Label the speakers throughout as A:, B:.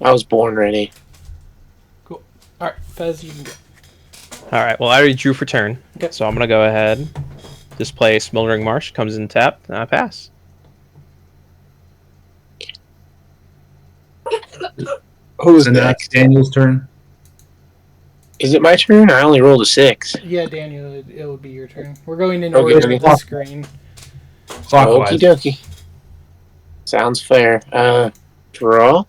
A: I was born ready.
B: Cool. All right, Fez, you can go.
C: All right. Well, I already drew for turn,
B: Okay.
C: so I'm gonna go ahead. Display Smoldering Marsh comes in tapped, and I pass.
A: Who's
D: So now
A: next?
D: it's Daniel's turn.
A: Is it my turn? I only rolled a 6.
B: Yeah, Daniel, it will be your turn. We're going in
A: Okay,
B: order
A: okay.
B: of the screen.
A: Okie
D: Clockwise.
A: dokie. Sounds fair. Draw?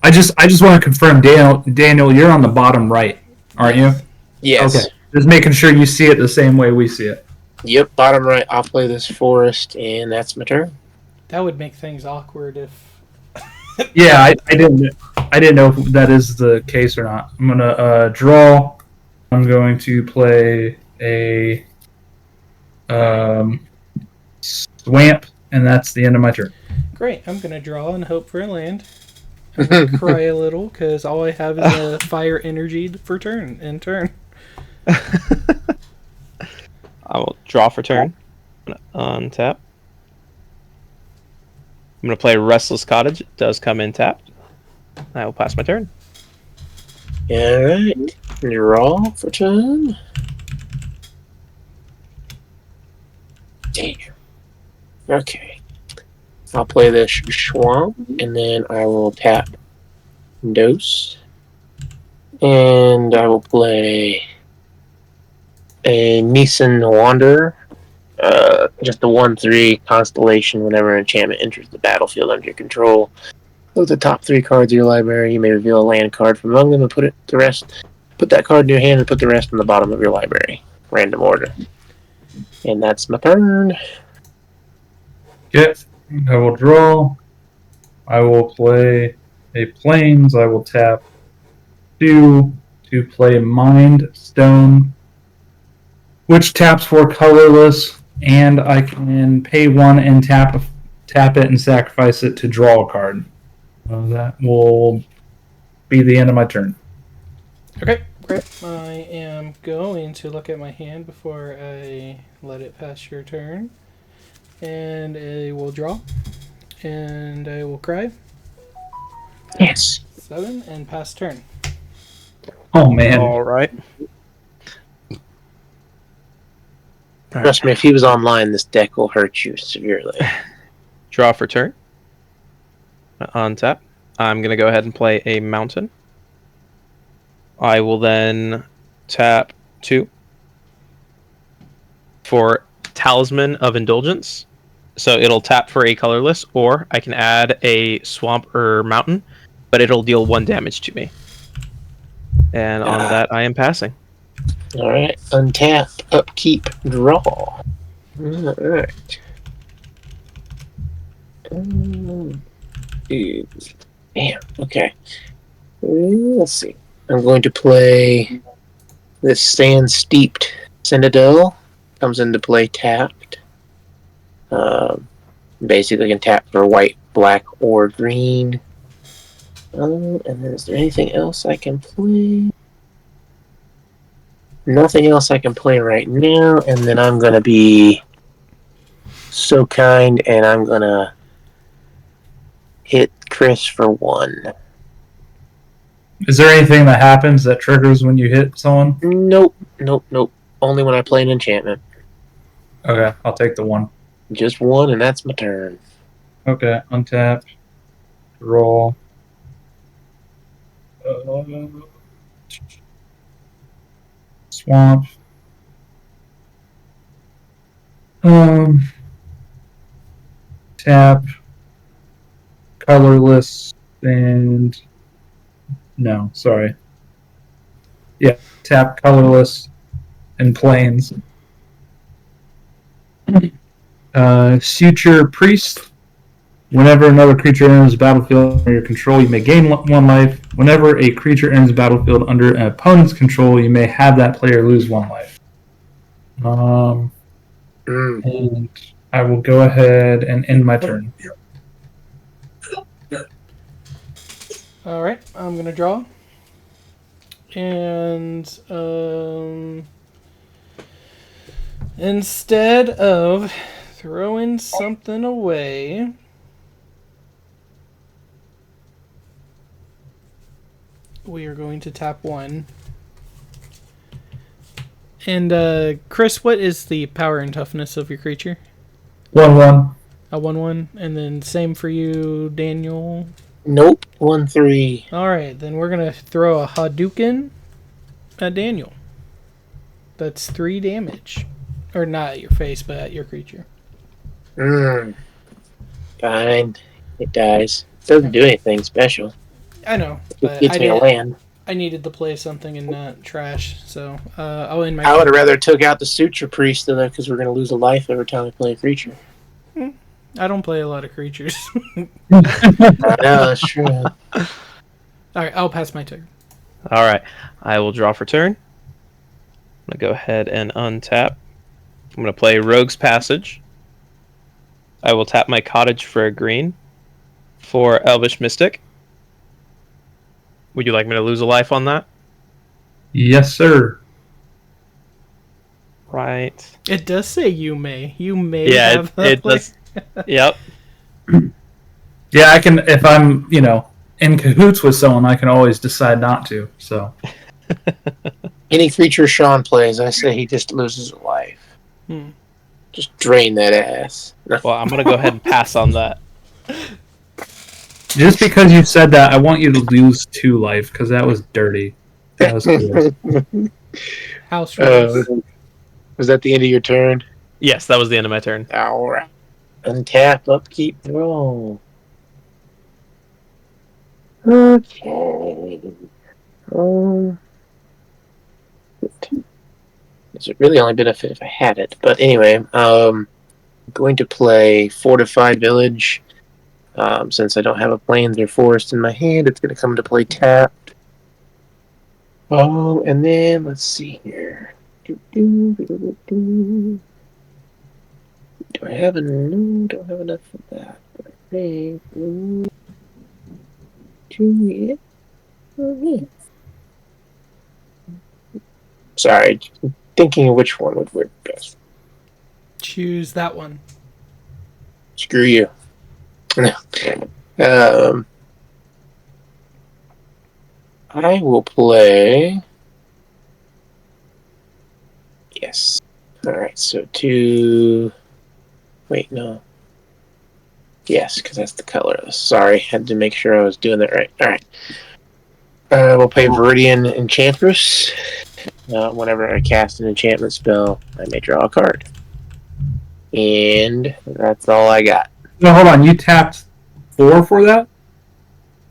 D: I just want to confirm, Daniel, you're on the bottom right, aren't
B: Yes.
D: you?
A: Yes.
D: Okay. Just making sure you see it the same way we see it.
A: Yep, bottom right. I'll play this forest, and that's my turn.
B: That would make things awkward if.
D: Yeah, I didn't know if that is the case or not. I'm gonna draw. I'm going to play a swamp, and that's the end of my turn.
B: Great, I'm going to draw and hope for a land. I'm going to cry a little because all I have is a fire energy for turn.
C: I will draw for turn. Untap. I'm gonna play Restless Cottage. It does come in tapped. I will pass my turn.
A: Alright. Draw for turn. Damn. Okay. I'll play this swamp, and then I will tap Dose. And I will play a Nissan Wanderer. Just a 1/3 constellation. Whenever an enchantment enters the battlefield under your control, look at the top 3 cards of your library. You may reveal a land card from among them and put that card in your hand and put the rest in the bottom of your library. Random order. And that's my turn.
D: Okay, I will draw. I will play a plains. I will tap 2 to play Mind Stone, which taps for colorless, and I can pay 1 and tap it and sacrifice it to draw a card. That will be the end of my turn.
B: Okay, great. I am going to look at my hand before I let it pass your turn. And I will draw. And I will cry.
A: Yes.
B: 7 and pass turn.
D: Oh man!
C: All right.
A: Trust me, if he was online, this deck will hurt you severely.
C: Draw for turn. Untap. I'm gonna go ahead and play a mountain. I will then tap 2 for Talisman of Indulgence. So it'll tap for a colorless, or I can add a swamp or mountain, but it'll deal 1 damage to me. And on that, I am passing.
A: Alright, untap, upkeep, draw. Alright. Damn, okay. Let's see. I'm going to play this Sand Steeped Citadel. Comes into play tapped. Basically can tap for white, black, or green. And then is there anything else I can play? Nothing else I can play right now, and then I'm gonna be so kind, and I'm gonna hit Chris for 1.
D: Is there anything that happens that triggers when you hit someone?
A: Nope. Only when I play an enchantment.
D: Okay, I'll take the 1.
A: Just 1, and that's my turn.
D: Okay, untap, roll. Swamp. Tap, colorless, and no, sorry. Yeah, tap colorless and plains. Suture Priest. Whenever another creature enters the battlefield under your control, you may gain 1 life. Whenever a creature enters the battlefield under an opponent's control, you may have that player lose 1 life. And I will go ahead and end my turn.
B: Alright, I'm going to draw. And instead of throwing something away, we are going to tap 1. And Chris, what is the power and toughness of your creature?
D: 1/1.
B: A 1/1, and then same for you, Daniel.
A: Nope. 1/3.
B: All right, then we're gonna throw a Hadouken at Daniel. That's 3 damage, or not at your face, but at your creature.
A: Fine. It dies. Doesn't do anything special.
B: I know,
A: It
B: but
A: gets me a land.
B: I needed to play something and not trash, so I'll end my.
A: I would have rather took out the Suture Priest than that because we're going to lose a life every time we play a creature.
B: I don't play a lot of creatures.
A: I know, that's true.
B: All right, I'll pass my turn.
C: All right, I will draw for turn. I'm gonna go ahead and untap. I'm gonna play Rogue's Passage. I will tap my cottage for a green for Elvish Mystic. Would you like me to lose a life on that?
D: Yes, sir.
C: Right.
B: It does say you may. You may
C: Yeah,
B: have
C: it does. Yep.
D: Yeah, I can, if I'm, in cahoots with someone, I can always decide not to, so.
A: Any creature Sean plays, I say he just loses a life. Just drain that ass.
C: Well, I'm gonna go ahead and pass on that.
D: Just because you said that, I want you to lose 2 life, because that was dirty. That was cool.
B: House rules.
A: Was that the end of your turn?
C: Yes, that was the end of my turn.
A: Alright. Untap, upkeep, roll. Okay. This would really only benefit if I had it. But anyway, I'm going to play Fortified Village. Since I don't have a Plains or Forest in my hand, it's going to come into play tapped. And then, let's see here. Do I have no, don't have enough for that. But I think, Sorry, thinking of which one would work best.
B: Choose that one.
A: Screw you. I will play. Yes. Alright, so 2. Wait, no. Yes, because that's the colorless. Sorry, had to make sure I was doing that right. Alright. We'll play Viridian Enchantress. Whenever I cast an enchantment spell, I may draw a card. And that's all I got.
D: No, hold on, you tapped 4 for that?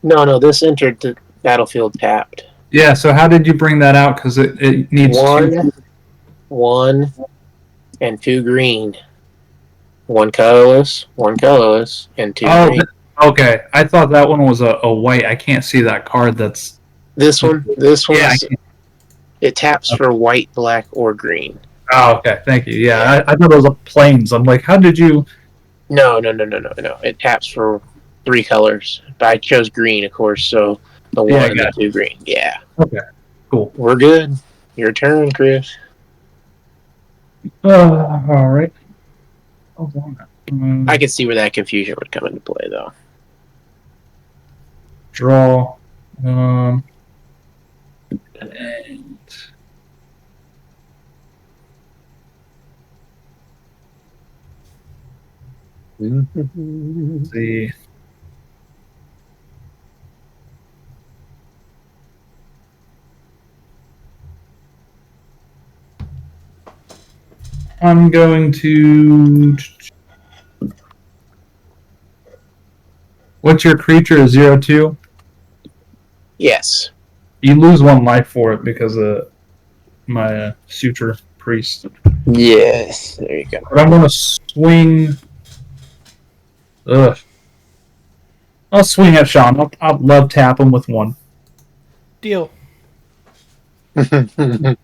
A: No, this entered the battlefield tapped.
D: Yeah, so how did you bring that out? Because it needs
A: 1 and 2 green. 1 colorless, and 2 green.
D: Okay. I thought that one was a white. I can't see that card. That's
A: This one,
D: yeah,
A: it taps for white, black, or green.
D: Oh, okay. Thank you. Yeah, I thought it was a plains. I'm like, how did you?
A: No. It taps for 3 colors. But I chose green, of course, so the 1 and the 2 green. Yeah.
D: Okay. Cool.
A: We're good. Your turn, Chris.
D: All right.
A: I can see where that confusion would come into play, though.
D: Draw. Let's see. I'm going to. What's your creature? 0/2?
A: Yes.
D: You lose 1 life for it because of my Suture Priest.
A: Yes. There you go.
D: But I'm going to swing. Ugh. I'll swing at Sean. I'll love tap him with 1.
B: Deal.
D: And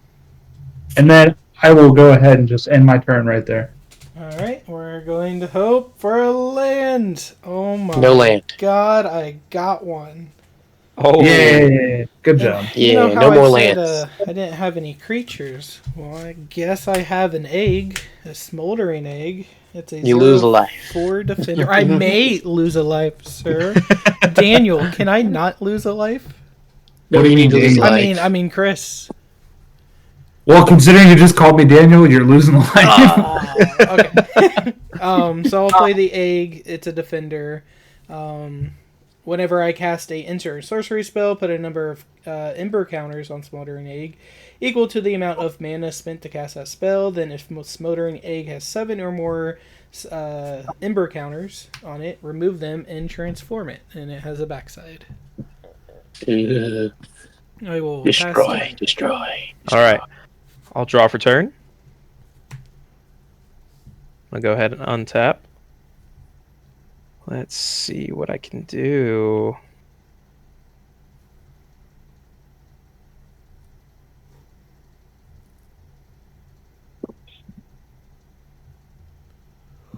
D: then I will go ahead and just end my turn right there.
B: Alright, we're going to hope for a land. Oh my
A: No land.
B: god, I got one.
C: Oh,
D: Yay! Good job.
B: You know
A: Yeah,
B: how
A: no more
B: I said,
A: lands.
B: I didn't have any creatures. Well, I guess I have an egg, a smoldering egg. It's a
A: You lose a life.
B: 4 defender. I may lose a life, sir. Daniel, can I not lose a life?
D: What do you mean,
A: to lose
D: Daniel?
A: life?
B: I mean, Chris.
D: Well, considering you just called me Daniel, you're losing life.
B: Okay. So I'll play the egg. It's a defender. Whenever I cast a instant sorcery spell, put a number of ember counters on Smoldering Egg equal to the amount of mana spent to cast that spell. Then if Smoldering Egg has 7 or more ember counters on it, remove them and transform it. And it has a backside. I will
A: Destroy.
C: All right. I'll draw for turn. I'll go ahead and untap. Let's see what I can do.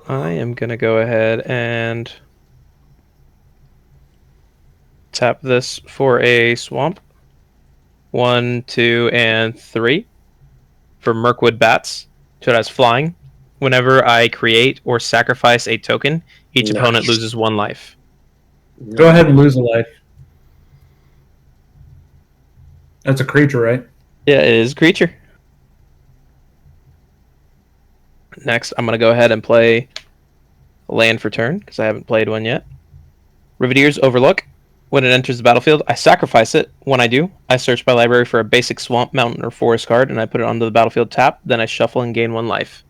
C: I am going to go ahead and tap this for a swamp. 1, 2, and 3 for Mirkwood Bats. So it has flying. Whenever I create or sacrifice a token, each opponent loses 1 life.
D: Go ahead and lose a life. That's a creature, right?
C: Yeah, it is a creature. Next, I'm going to go ahead and play a land for turn, because I haven't played one yet. Rivetier's Overlook. When it enters the battlefield, I sacrifice it. When I do, I search my library for a basic swamp, mountain, or forest card, and I put it onto the battlefield tap. Then I shuffle and gain 1 life.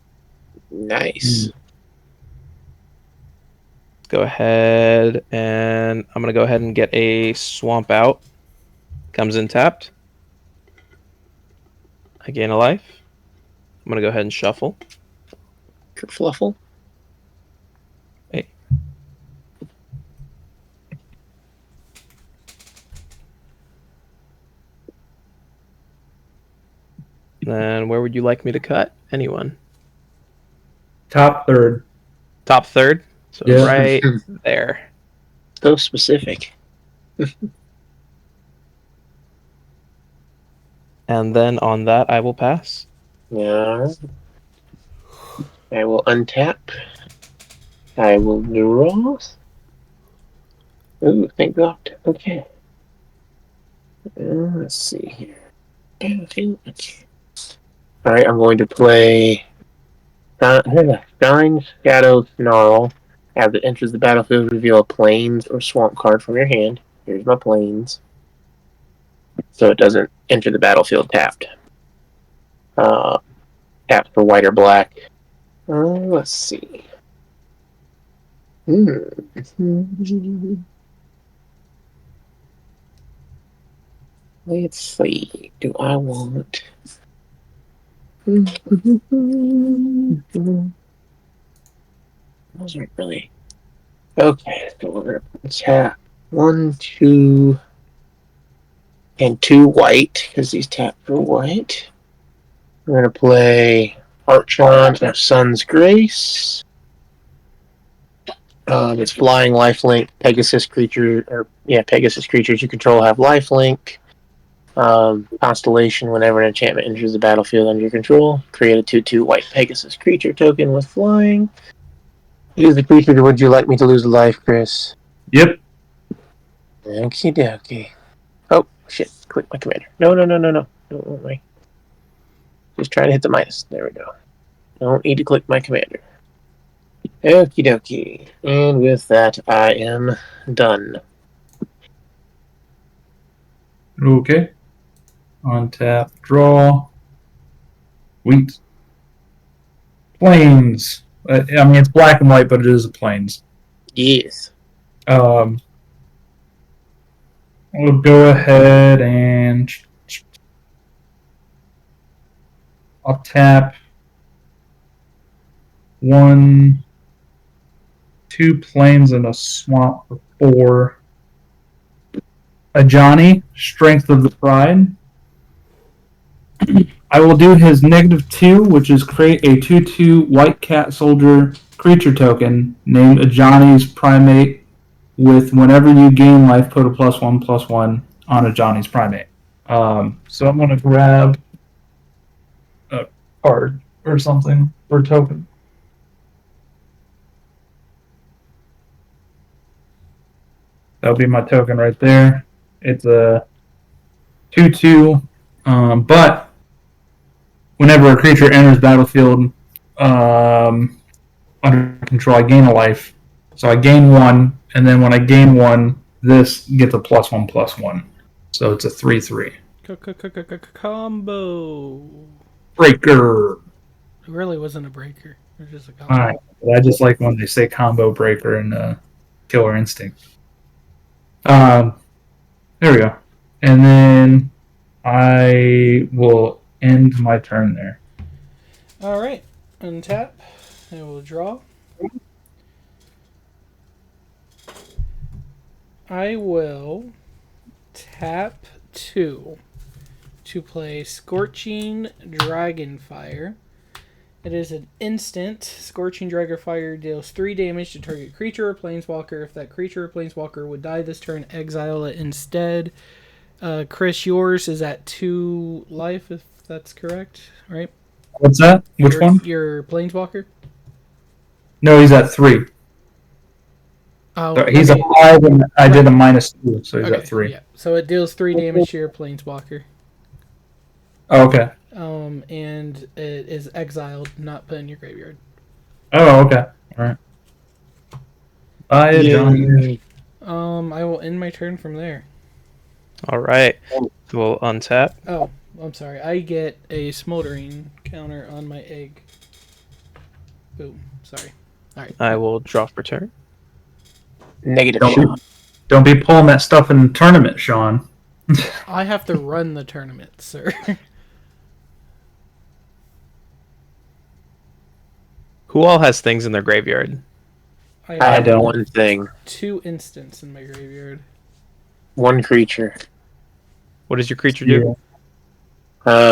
A: Nice.
C: Go ahead, and I'm going to go ahead and get a swamp out. Comes in tapped. I gain a life. I'm going to go ahead and shuffle.
A: Kerfluffle.
C: Hey. Then where would you like me to cut? Anyone?
D: Top third.
C: Top third? So
D: Yeah.
C: right there.
A: So specific.
C: And then on that, I will pass.
A: Yeah. I will untap. I will draw. Ooh, thank God. Okay. Let's see here. Okay. Alright, I'm going to play Shine Shadow Snarl. As it enters the battlefield, reveal a plains or swamp card from your hand. Here's my plains. So it doesn't enter the battlefield tapped. Tapped for white or black. Let's see. Let's see. Do I want... Those aren't really... Okay, so we're going to tap 1, 2, and 2 white, because these tap for white. We're going to play Archon of Sun's Grace. It's flying, lifelink, Pegasus creatures you control have lifelink. Constellation, whenever an enchantment enters the battlefield under your control, create a 2/2 white Pegasus creature token with flying. Use the creature. Would you like me to lose a life, Chris?
D: Yep.
A: Okie dokie. Oh, shit. Click my commander. No. Don't want me. Just trying to hit the minus. There we go. Don't need to click my commander. Okie dokie. And with that, I am done.
D: Okay. Untap, draw. Wheat. Plains. I mean, it's black and white, but it is a plains.
A: Yes.
D: We'll go ahead and I'll tap 1, 2 plains and a swamp for 4. A Johnny, Strength of the Pride. I will do his -2, which is create a 2/2 white cat soldier creature token named Ajani's Primate. With whenever you gain life, put a +1/+1 on Ajani's Primate. So I'm going to grab a card or something for a token. That'll be my token right there. It's a 2/2. But whenever a creature enters battlefield under control, I gain a life. So I gain 1, and then when I gain 1, this gets a +1/+1. So it's a 3/3.
B: Combo.
D: Breaker.
B: It really wasn't a breaker. It was just a combo.
D: Alright. I just like when they say combo breaker in Killer Instinct. There we go. And then I will end my turn there.
B: Alright. Untap. I will draw. I will tap 2 to play Scorching Dragonfire. It is an instant. Scorching Dragonfire deals 3 damage to target creature or planeswalker. If that creature or planeswalker would die this turn, exile it instead. Chris, yours is at 2 life, if that's correct, right?
D: What's that? Which one?
B: Your planeswalker?
D: No, he's at 3.
B: Oh,
D: So he's at 5, and I did a -2, so he's
B: okay,
D: at 3.
B: yeah. So it deals 3 damage to your planeswalker.
D: Oh, okay.
B: And it is exiled, not put in your graveyard.
D: Oh, okay. All right. Bye, Johnny.
B: I will end my turn from there.
C: All right. We'll untap.
B: Oh, I'm sorry. I get a smoldering counter on my egg. Boom. Sorry. All right.
C: I will draw for turn.
A: Negative.
D: Don't be pulling that stuff in the tournament, Sean.
B: I have to run the tournament, sir.
C: Who all has things in their graveyard?
B: I
A: I
B: have
A: have one thing.
B: 2 instants in my graveyard.
A: One creature.
C: What does your creature do?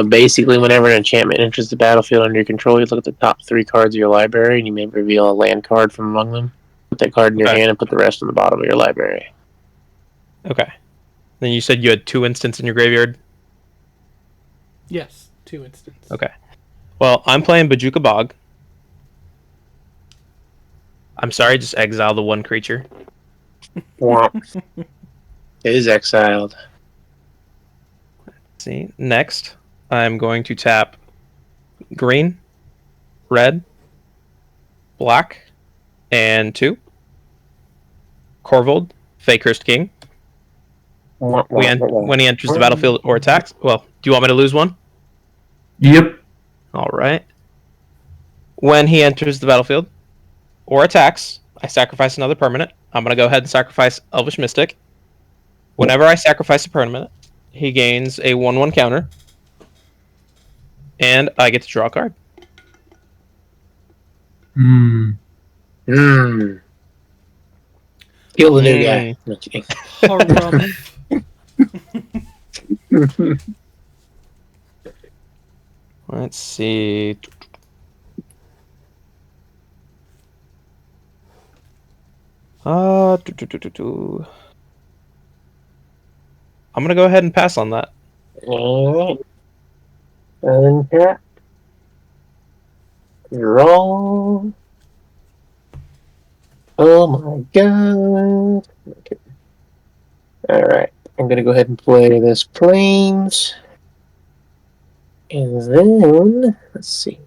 A: Basically, whenever an enchantment enters the battlefield under your control, you look at the top 3 cards of your library, and you may reveal a land card from among them. Put that card in your hand and put the rest on the bottom of your library.
C: Okay. Then you said you had 2 instants in your graveyard?
B: Yes, 2 instants.
C: Okay. Well, I'm playing Bajuka Bog. I'm sorry, just exile the 1 creature.
A: Womp. It is exiled.
C: Let's see. Next, I'm going to tap green, red, black, and 2. Korvold, Fae-Cursed KIng. When he enters the battlefield or attacks. Well, do you want me to lose 1?
D: Yep.
C: All right. When he enters the battlefield or attacks, I sacrifice another permanent. I'm going to go ahead and sacrifice Elvish Mystic. Whenever I sacrifice a permanent, he gains a 1/1 counter. And I get to draw a card.
D: Hmm.
A: Kill the new guy. No kidding.
C: Let's see. I'm gonna go ahead and pass on that.
A: Alright. Untap. Draw. Oh my god. Okay. Alright. I'm gonna go ahead and play this Plains. And then, let's see.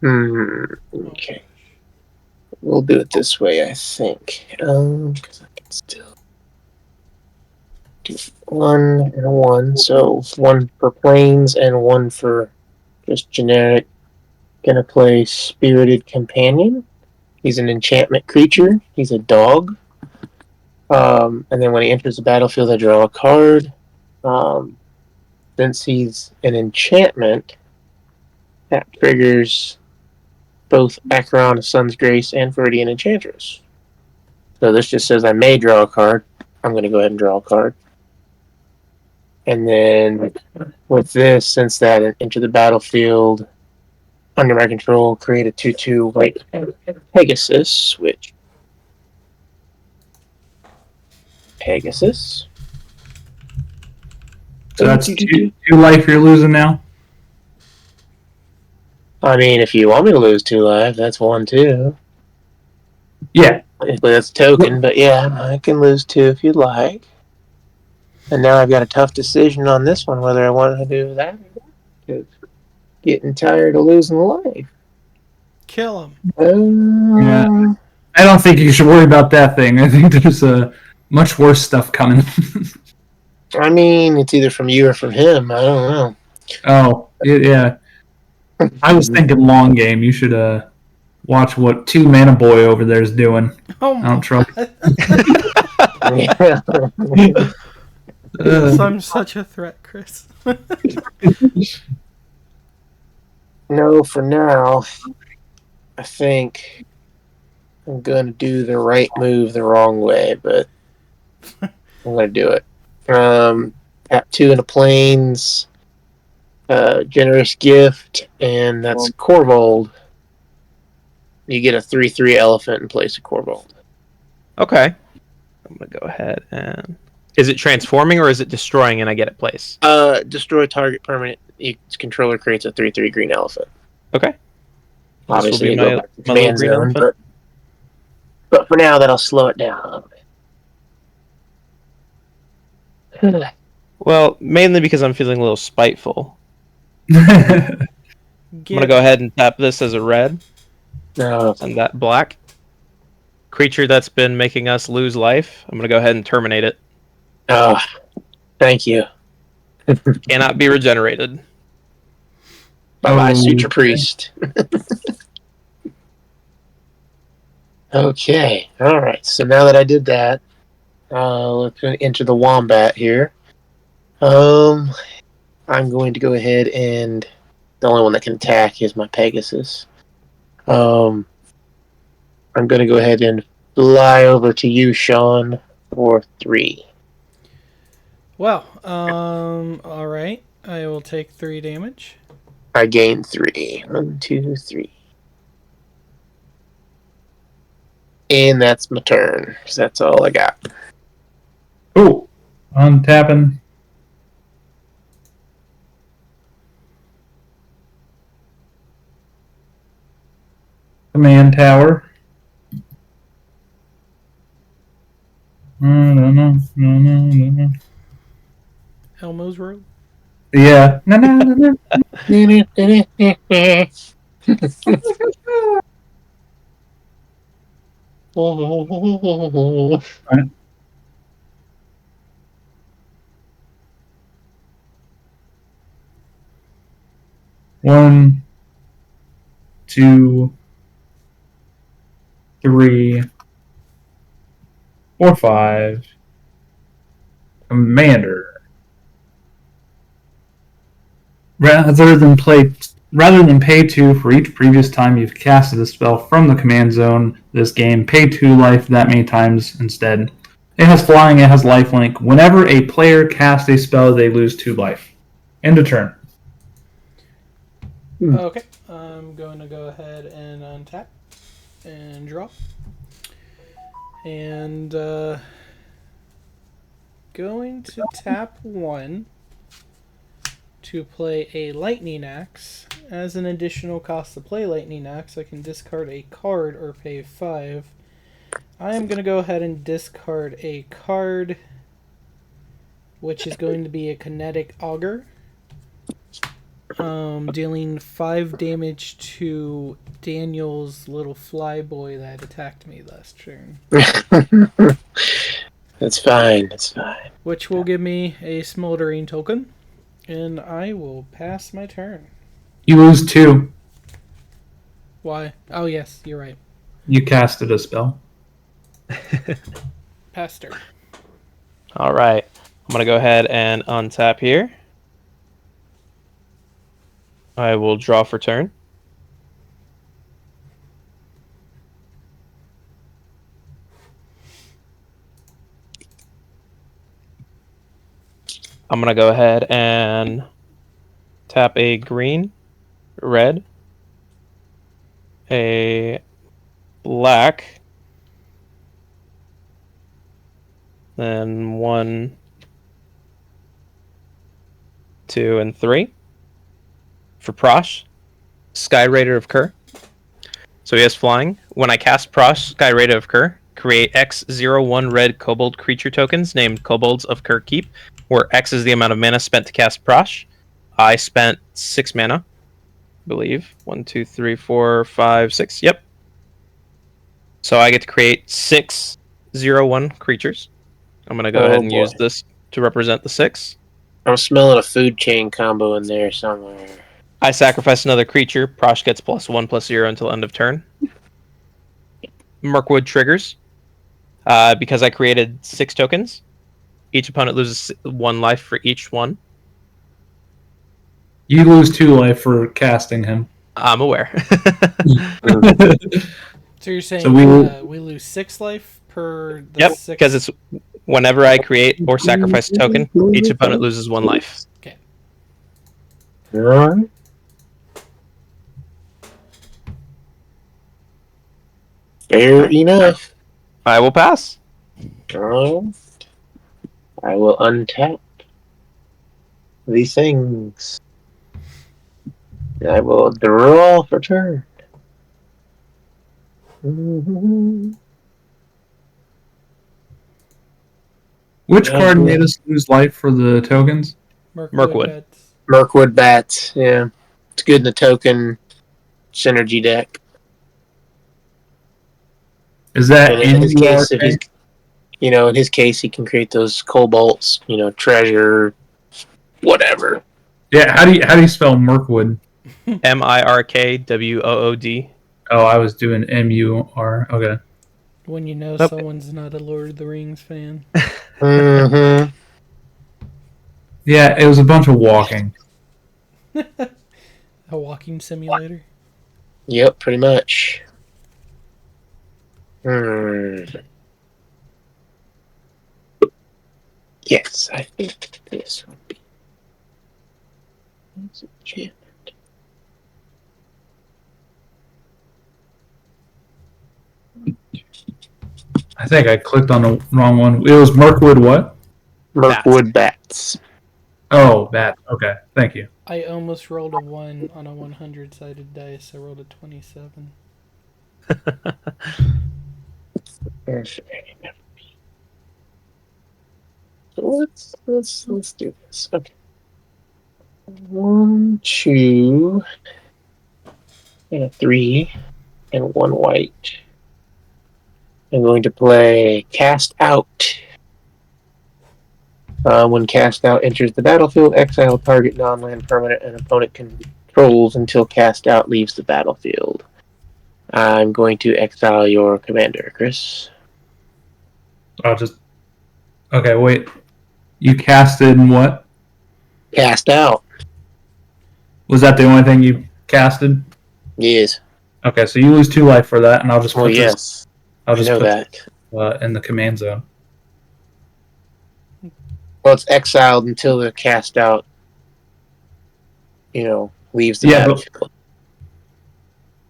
A: Okay. We'll do it this way, I think. Because I can still do 1 and 1. So 1 for Plains and 1 for just generic. Gonna play Spirited Companion. He's an enchantment creature. He's a dog. And then when he enters the battlefield, I draw a card. Since he's an enchantment, that triggers both Acheron, Sun's Grace, and Viridian Enchantress. So this just says I may draw a card. I'm going to go ahead and draw a card. And then with this, since that enter the battlefield under my control, create a 2/2 white Pegasus, which Pegasus.
D: So that's 2 life you're losing now?
A: I mean, if you want me to lose 2 life, that's 1 too.
D: Yeah.
A: Technically, that's a token, but yeah, I can lose 2 if you'd like. And now I've got a tough decision on this one, whether I want to do that or that. 'Cause getting tired of losing life.
B: Kill him.
D: Yeah. I don't think you should worry about that thing. I think there's much worse stuff coming.
A: I mean, it's either from you or from him. I don't know.
D: Oh, yeah. I was thinking long game. You should watch what 2 Mana Boy over there is doing.
B: Oh
D: I
B: my
D: don't trust.
A: Yeah.
B: I'm such a threat, Chris.
A: No, for now, I think I'm going to do the right move the wrong way, but I'm going to do it. Tap 2 into planes, generous gift, and that's Korvold. You get a 3/3 elephant in place of Korvold.
C: Okay. I'm gonna go ahead and. Is it transforming or is it destroying and I get it placed?
A: Destroy target permanent. Its controller creates a 3/3 green elephant.
C: Okay.
A: Obviously,
C: be
A: you go
C: my-
A: back to
C: my little
A: command
C: green
A: zone,
C: elephant.
A: but for now, that'll slow it down a little bit.
C: Well, mainly because I'm feeling a little spiteful.
B: Get
C: I'm gonna go ahead and tap this as a red
A: No,
C: and that black. Creature that's been making us lose life. I'm gonna go ahead and terminate it.
A: thank you.
C: Cannot be regenerated.
A: Bye-bye,
D: Oh,
A: Suture Priest. Okay, alright. So now that I did that, let's enter the Wombat here. I'm going to go ahead and... The only one that can attack is my Pegasus. I'm going to go ahead and fly over to you, Sean, for 3.
B: Well, all right. I will take 3 damage.
A: I gain 3. 1, 2, 3. And that's my turn. So that's all I got.
D: Oh, untapping. Command tower. No.
B: Elmo's Road.
D: Yeah. No. One, 2, 3, 4, 5. Commander. Rather than pay 2 for each previous time you've casted a spell from the command zone this game, pay 2 life that many times instead. It has flying, it has lifelink. Whenever a player casts a spell, they lose 2 life. End of turn.
B: Okay, I'm going to go ahead and untap and draw. And going to tap 1 to play a Lightning Axe. As an additional cost to play Lightning Axe, I can discard a card or pay 5. I am going to go ahead and discard a card, which is going to be a Kinetic Augur. Dealing 5 damage to Daniel's little fly boy that attacked me last turn.
A: That's fine. That's fine.
B: Which will give me a smoldering token. And I will pass my turn.
D: You lose 2.
B: Why? Oh, yes, you're right.
D: You casted a spell.
B: Pass turn.
C: All right. I'm going to go ahead and untap here. I will draw for turn. I'm going to go ahead and tap a green, red, a black, then 1, 2, and 3 for Prosh. Sky Raider of Kerr. So he has flying. When I cast Prosh, Sky Raider of Kerr, create X01 red kobold creature tokens named Kobolds of Kirkkeep, where X is the amount of mana spent to cast Prosh. I spent 6 mana, I believe. 1, 2, 3, 4, 5, 6. Yep. So I get to create 6/01 creatures. I'm going to go ahead and use this to represent the 6.
A: I'm smelling a food chain combo in there somewhere.
C: I sacrifice another creature. Prosh gets +1/+0 until end of turn. Mirkwood triggers. Because I created 6 tokens. Each opponent loses 1 life for each one.
D: You lose 2 life for casting him.
C: I'm aware.
B: So you're saying
D: So
B: we lose 6 life per the
C: Yep,
B: 6?
C: because it's whenever I create or sacrifice a token, each opponent loses 1 life.
B: Okay.
A: Alright. Fair enough.
C: I will pass.
A: Alright. I will untap these things. I will draw for turn.
D: Which card made us lose life for the tokens?
C: Mirkwood.
B: Bets.
A: Mirkwood Bats, yeah. It's good in the token synergy deck.
D: Is that
A: And in his
D: in
A: case, if he's, in his case, he can create those kobolds, treasure, whatever.
D: Yeah, how do you spell Mirkwood?
C: Mirkwood.
D: Oh, I was doing MUR. Okay.
B: When you know
C: Nope.
B: someone's not a Lord of the Rings fan.
A: Mm-hmm.
D: Yeah, it was a bunch of walking.
B: A walking simulator.
A: Yep, pretty much. Yes, I think this would be.
D: I think I clicked on the wrong one. It was Mirkwood what?
A: Mirkwood Bats.
D: Oh, that. Okay, thank you.
B: I almost rolled a 1 on a 100-sided dice. I rolled a 27.
A: So let's do this. Okay. 1, 2, and a 3, and 1 white. I'm going to play Cast Out. When Cast Out enters the battlefield, exile target non-land permanent an opponent controls until Cast Out leaves the battlefield. I'm going to exile your commander, Chris.
D: I'll just. Okay, wait. You casted what?
A: Cast Out.
D: Was that the only thing you casted?
A: Yes.
D: Okay, so you lose 2 life for that, and I'll just put
A: Well,
D: this.
A: yes.
D: I'll just
A: I know
D: put
A: that.
D: this, in the command zone.
A: Well, it's exiled until the Cast Out, leaves the battlefield.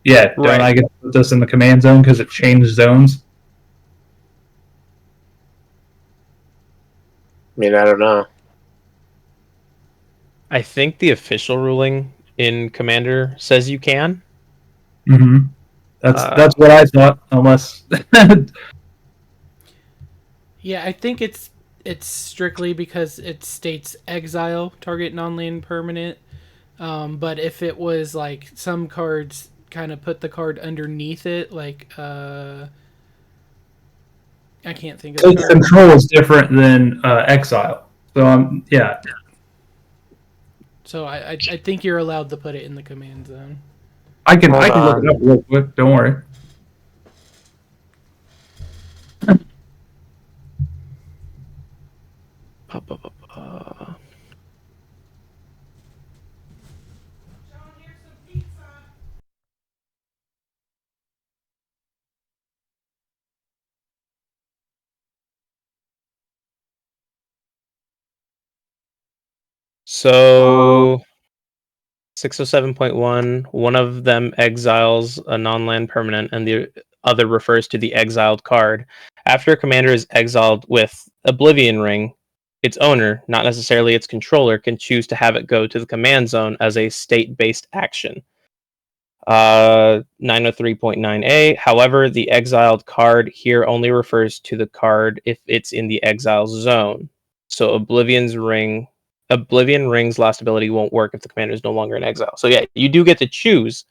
D: Yeah, don't
C: Right.
D: I get to put this in the command zone because it changed zones?
A: I mean, I don't know.
C: I think the official ruling in Commander says you can.
D: Mm-hmm. That's what I thought, unless.
B: Yeah, I think it's strictly because it states exile target non-land permanent. But if it was like some cards kind of put the card underneath it, like I can't think of the card.
D: Control is different than exile. So yeah.
B: So I think you're allowed to put it in the command zone.
D: I can look it up real quick. Don't worry.
C: So 607.1, one of them exiles a non-land permanent and the other refers to the exiled card. After a commander is exiled with Oblivion Ring, its owner, not necessarily its controller, can choose to have it go to the command zone as a state-based action. 903.9a. However, the exiled card here only refers to the card if it's in the exile zone. So Oblivion Ring's last ability won't work if the commander is no longer in exile. So yeah, you do get to choose.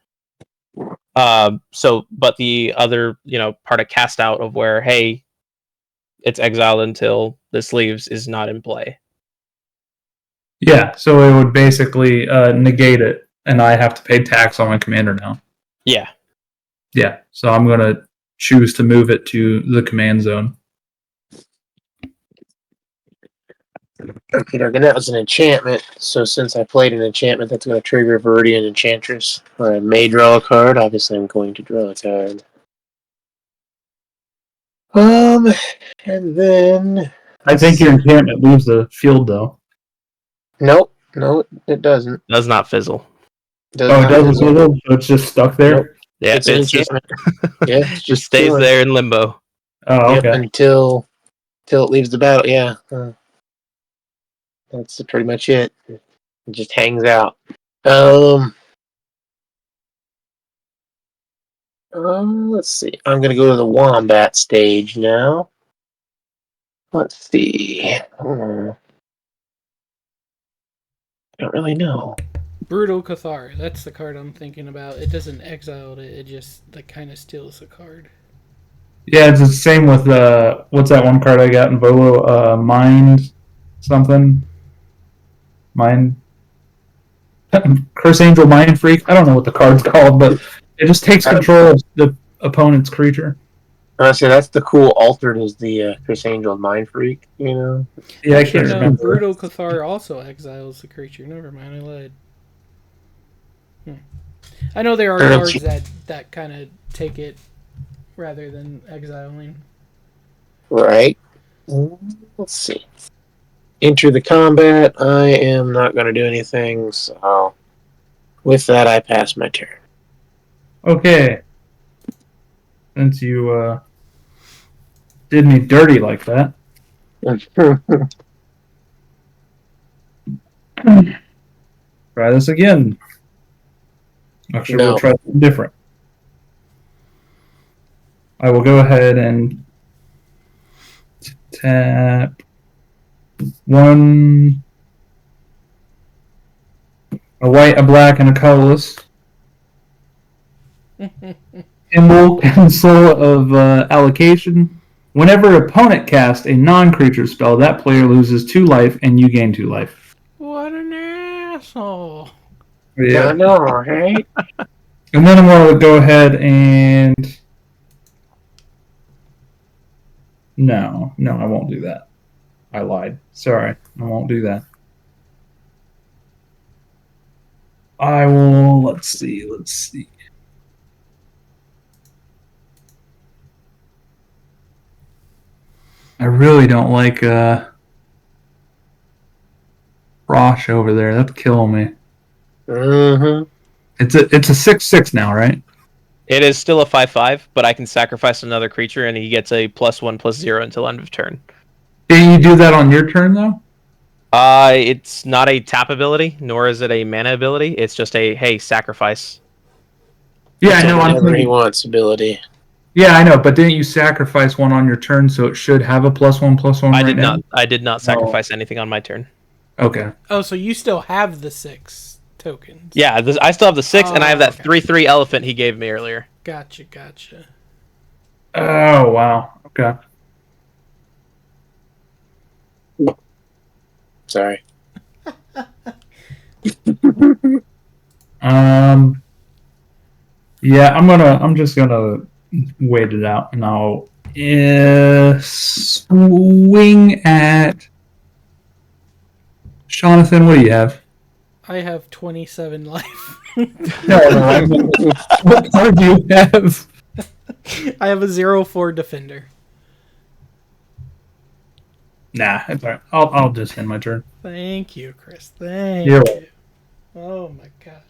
C: But the other, part of cast out of where, hey, it's exiled until this leaves is not in play.
D: Yeah, so it would basically negate it, and I have to pay tax on my commander now.
C: Yeah.
D: Yeah, so I'm going to choose to move it to the command zone.
A: Okay, that was an enchantment. So since I played an enchantment, that's going to trigger Viridian Enchantress. I may draw a card. Obviously, I'm going to draw a card. And then...
D: I think your enchantment leaves the field, though.
A: Nope. No, it doesn't.
C: Does not fizzle.
D: It doesn't fizzle? So it's just stuck there?
A: Nope.
C: Yeah,
A: it's an enchantment. Yeah, it's
C: just stays
A: chilling
C: there in limbo.
D: Oh, okay.
A: Yep, until it leaves the battle. Yeah. That's pretty much it. It just hangs out. Let's see. I'm gonna go to the wombat stage now. Let's see. I don't really know.
B: Brutal Cathar. That's the card I'm thinking about. It doesn't exile it. It just kind of steals the card.
D: Yeah, it's the same with what's that one card I got in Volo? Mind something. Mind. Curse Angel Mind Freak. I don't know what the card's called, but it just takes control of the opponent's creature.
A: I say that's the cool altered is the Curse Angel Mind Freak.
D: Yeah,
B: Actually,
D: I can't remember.
B: Brutal Cathar also exiles the creature. Never mind, I lied. I know there are cards that kind of take it rather than exiling.
A: Right. Let's see. Enter the combat. I am not going to do anything, so with that, I pass my turn.
D: Okay. Since you did me dirty like that. Try this again. Actually, we'll try something different. I will go ahead and tap one, a white, a black, and a colorless. Symbol Pencil of allocation. Whenever opponent casts a non-creature spell, that player loses 2 life and you gain 2 life.
B: What an asshole.
A: Yeah, I know, right?
D: And then I'm going to go ahead and... No, I won't do that. I lied. Sorry, I won't do that. I will... Let's see. I really don't like Rosh over there. That's killing me.
A: Mm-hmm.
D: It's a 6/6 now, right?
C: It is still a 5/5, but I can sacrifice another creature and he gets a +1/+0 until end of turn.
D: Can you do that on your turn though?
C: It's not a tap ability, nor is it a mana ability. It's just a hey, sacrifice.
D: Yeah, I know.
A: Whenever he wants ability.
D: Yeah, I know, but didn't you sacrifice one on your turn, so it should have a +1/+1 right now?
C: I did not sacrifice anything on my turn.
D: Okay.
B: Oh, so you still have the 6 tokens.
C: Yeah, I still have the 6, and I have that 3/3 elephant he gave me earlier.
B: Gotcha.
D: Oh, wow. Okay.
A: Sorry.
D: Yeah, I'm just gonna wait it out, and I'll swing at Jonathan. What do you have?
B: I have 27 life.
D: No, what card do you have?
B: I have a 0/4 defender.
D: Nah, it's all right. I'll just end my turn.
B: Thank you, Chris. Thank
D: You're
B: you. Oh my gosh.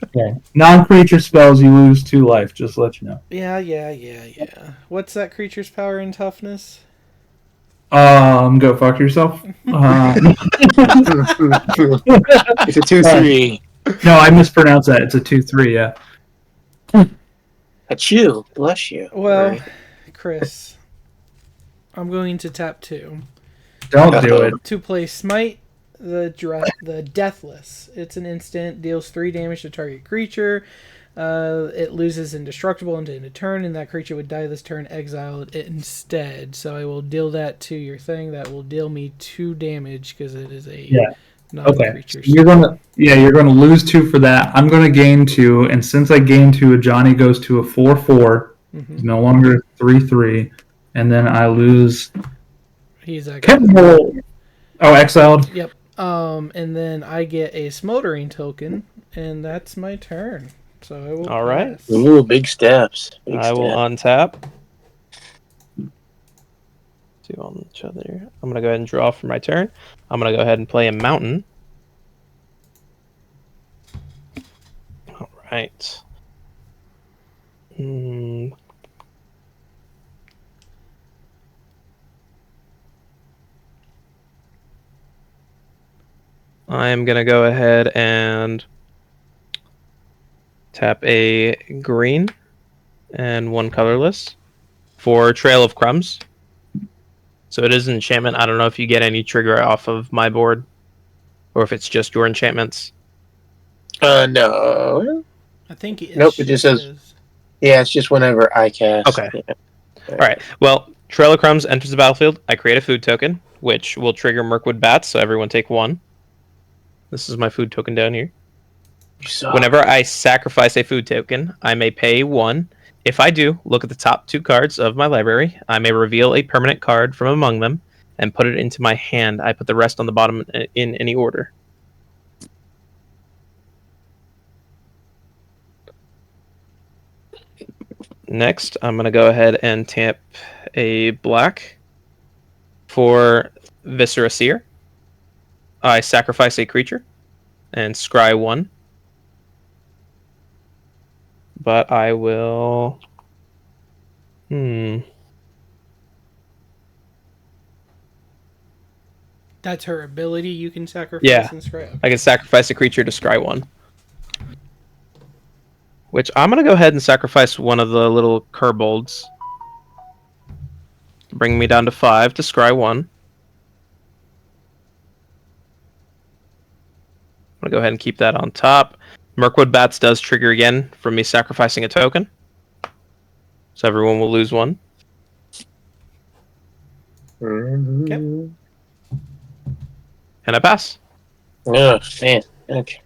D: Okay. Non-creature spells, you lose 2 life. Just to let you know.
B: Yeah. What's that creature's power and toughness?
D: Go fuck yourself.
A: It's a 2/3.
D: No, I mispronounced that. It's a 2/3. Yeah.
A: Achoo, bless you.
B: Well,
A: Alright.
B: Chris, I'm going to tap 2
D: Don't do it.
B: to play Smite the Deathless. It's an instant, deals 3 damage to target creature. It loses indestructible until end of turn, and that creature would die this turn. Exile it instead. So I will deal that to your thing. That will deal me 2 damage because it is a
D: Yeah. Okay.
B: non-creature.
D: So you're gonna lose 2 for that. I'm gonna gain 2, and since I gain 2, Johnny goes to a 4/4. He's no longer 3/3, and then I lose.
B: He's exiled.
D: Korvold. Oh, exiled.
B: Yep. And then I get a smoldering token, and that's my turn. So I will.
C: All right.
B: pass.
A: Ooh, big steps. Big
C: I will
A: steps.
C: untap. 2 on each other. I'm gonna go ahead and draw for my turn. I'm gonna go ahead and play a mountain. All right. I'm gonna go ahead and tap a green and 1 colorless for Trail of Crumbs. So it is an enchantment. I don't know if you get any trigger off of my board, or if it's just your enchantments.
A: No.
B: I think it.
A: Nope, it just says- Yeah, it's just whenever I cast.
C: Okay.
A: Yeah.
C: All right. Well, Trail of Crumbs enters the battlefield. I create a food token, which will trigger Mirkwood Bats, so everyone take 1. This is my food token down here.
A: You suck.
C: Whenever I sacrifice a food token, I may pay 1. If I do, look at the top 2 cards of my library. I may reveal a permanent card from among them and put it into my hand. I put the rest on the bottom in any order. Next, I'm going to go ahead and tap a black for Viscera Seer. I sacrifice a creature and scry 1. But I will...
B: That's her ability. You can sacrifice
C: Yeah.
B: and scry.
C: I can sacrifice a creature to scry 1. Which I'm going to go ahead and sacrifice one of the little Korvolds. Bring me down to 5 to scry 1. I'm going to go ahead and keep that on top. Mirkwood Bats does trigger again from me sacrificing a token. So everyone will lose 1.
A: Mhm.
C: And I pass.
A: Oh, man. Okay.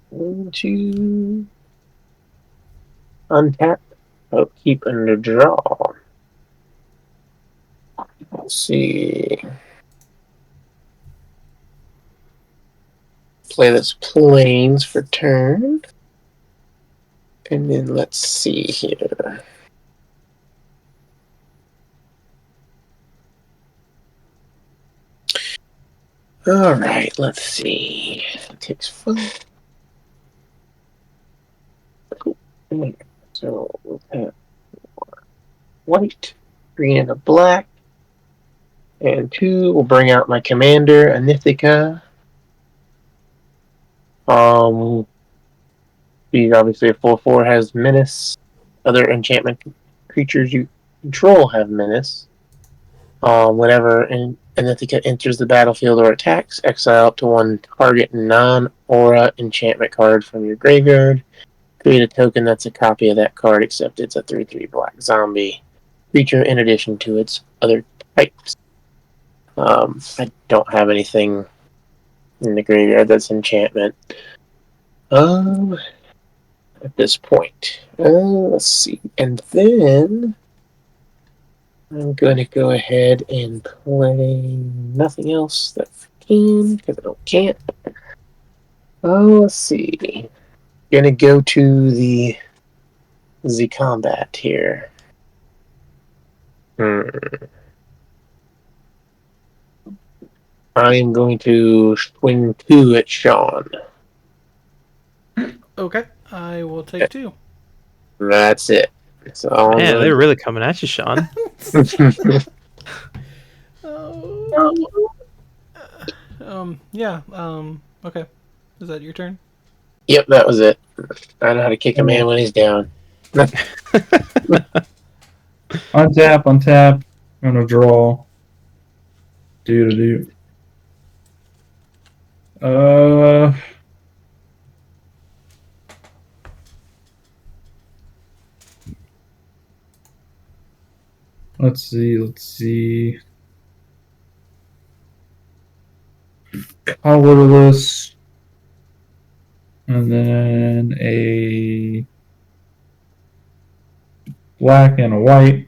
A: 1, 2. Untap. Keep under draw. Let's see. Play this plains for turn. And then let's see here. Alright, let's see. It takes 5. Cool. So we'll have white, green, and a black. And 2 will bring out my commander, Anikthea. Being obviously a 4/4 has menace. Other enchantment creatures you control have menace. Whenever Anikthea enters the battlefield or attacks, exile up to 1 target non-aura enchantment card from your graveyard. Create a token that's a copy of that card, except it's a 3/3 black zombie creature in addition to its other types. I don't have anything in the graveyard that's enchantment. At this point. Let's see. And then I'm going to go ahead and play nothing else that can, because I can't. Let's see. Gonna go to the combat here. I am going to swing 2 at Sean.
B: Okay, I will take 2.
A: That's it. That's all.
C: Man, they're really coming at you, Sean.
B: Yeah. Okay. Is that your turn?
A: Yep, that was it. I know how to kick a man when he's down.
D: Untap. I'm gonna draw. Do. Let's see. Colorless. And then a black and a white.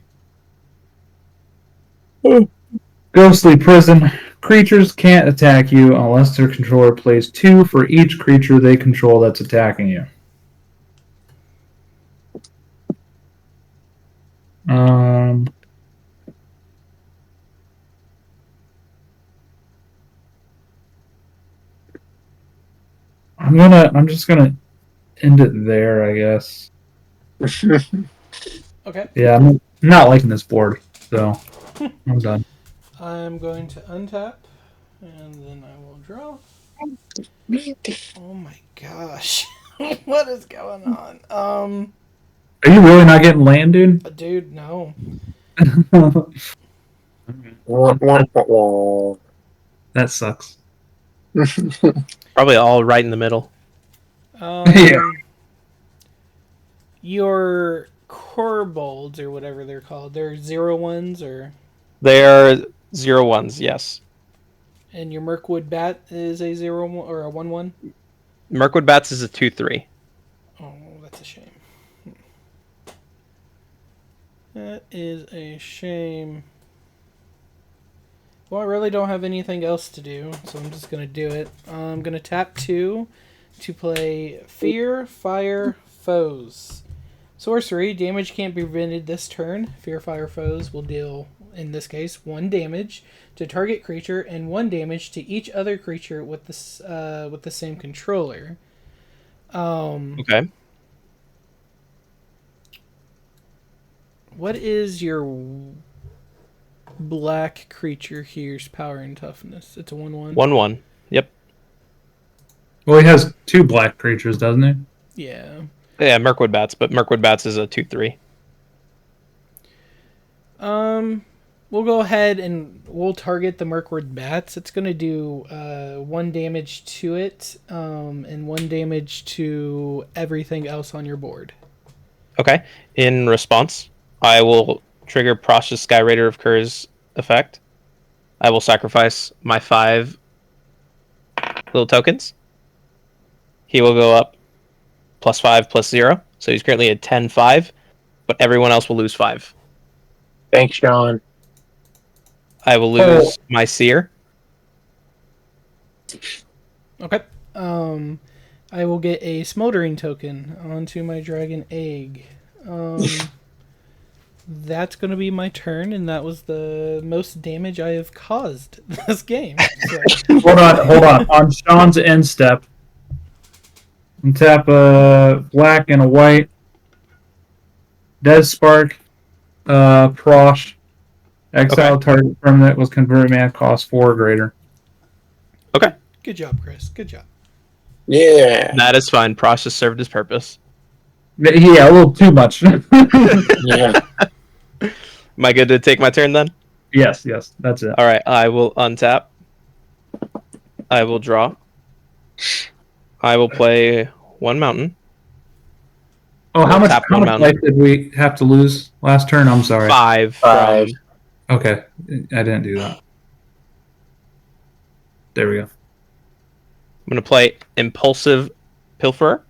D: Ghostly Prison. Creatures can't attack you unless their controller plays 2 for each creature they control that's attacking you. I'm just gonna end it there, I guess.
B: Okay.
D: Yeah, I'm not liking this board, so I'm done.
B: I'm going to untap, and then I will draw. Oh my gosh. What is going on?
D: Are you really not getting land, dude?
B: Dude, no.
D: That sucks.
C: Probably all right in the middle.
D: Yeah.
B: Your Korvolds, or whatever they're called, they're 0/1s, or...
C: They are 0/1s, yes.
B: And your Mirkwood Bat is a 0/1 or a 1/1?
C: Mirkwood Bats is a 2/3.
B: Oh, that's a shame. That is a shame. Well, I really don't have anything else to do, so I'm just going to do it. I'm going to tap 2 to play Fear, Fire, Foes. Sorcery, damage can't be prevented this turn. Fear, Fire, Foes will deal, in this case, 1 damage to target creature and 1 damage to each other creature with the same controller.
C: Okay.
B: What is your black creature here's power and toughness? It's a 1/1.
C: 1/1. Yep.
D: Well, he has 2 black creatures, doesn't he?
B: Yeah.
C: Yeah, Mirkwood Bats, but Mirkwood Bats is a 2/3.
B: We'll go ahead and we'll target the Mirkwood Bats. It's going to do 1 damage to it, and 1 damage to everything else on your board.
C: Okay. In response, I will trigger Prosh's Sky Raider of Kur's effect. I will sacrifice my 5 little tokens. He will go up +5 +0. So he's currently at 10/5, but everyone else will lose 5.
A: Thanks, Sean.
C: I will lose my Seer.
B: Okay. I will get a Smoldering token onto my Dragon Egg. That's going to be my turn, and that was the most damage I have caused this game. So.
D: Hold on. On Sean's end step, tap a black and a white. Dead Spark, Prosh. Exile target permanent was converted mana cost 4 or greater.
C: Okay.
B: Good job, Chris. Good job.
A: Yeah.
C: That is fine. Prosh has served his purpose.
D: Yeah, a little too much.
A: Yeah.
C: Am I good to take my turn then?
D: Yes, that's it.
C: All right. I will untap. I will draw. I will play 1 mountain.
D: Oh, how much
C: mountain.
D: life did we have to lose last turn? I'm sorry.
C: 5.
A: 5.
D: Okay, I didn't do that. There we go.
C: I'm going to play Impulsive Pilferer.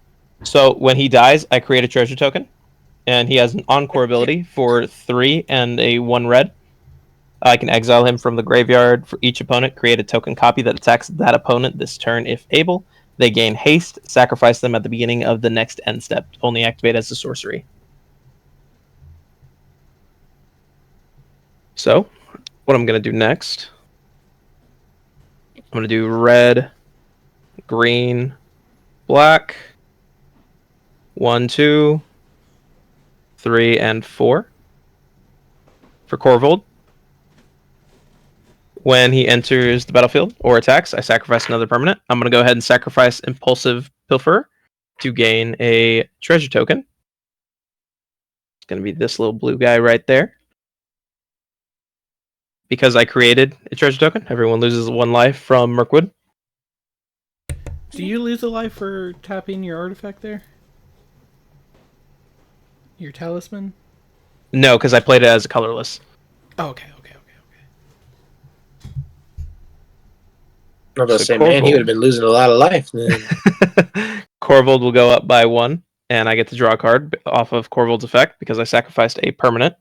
C: So when he dies, I create a treasure token. And he has an Encore ability for 3 and a 1 red. I can exile him from the graveyard. For each opponent, create a token copy that attacks that opponent this turn if able. They gain haste. Sacrifice them at the beginning of the next end step. Only activate as a sorcery. So, what I'm going to do next... I'm going to do red, green, black, 1, 2, 3, and 4 for Korvold. When he enters the battlefield or attacks, I sacrifice another permanent. I'm going to go ahead and sacrifice Impulsive Pilfer to gain a treasure token. It's going to be this little blue guy right there. Because I created a treasure token, everyone loses 1 life from Mirkwood.
B: Do you lose a life for tapping your artifact there? Your talisman?
C: No, because I played it as a colorless.
B: Oh, okay.
A: I'm about to
C: So
A: say, man, he
C: Korvold.
A: would have been losing a lot of life then.
C: Korvold will go up by 1, and I get to draw a card off of Korvold's effect because I sacrificed a permanent.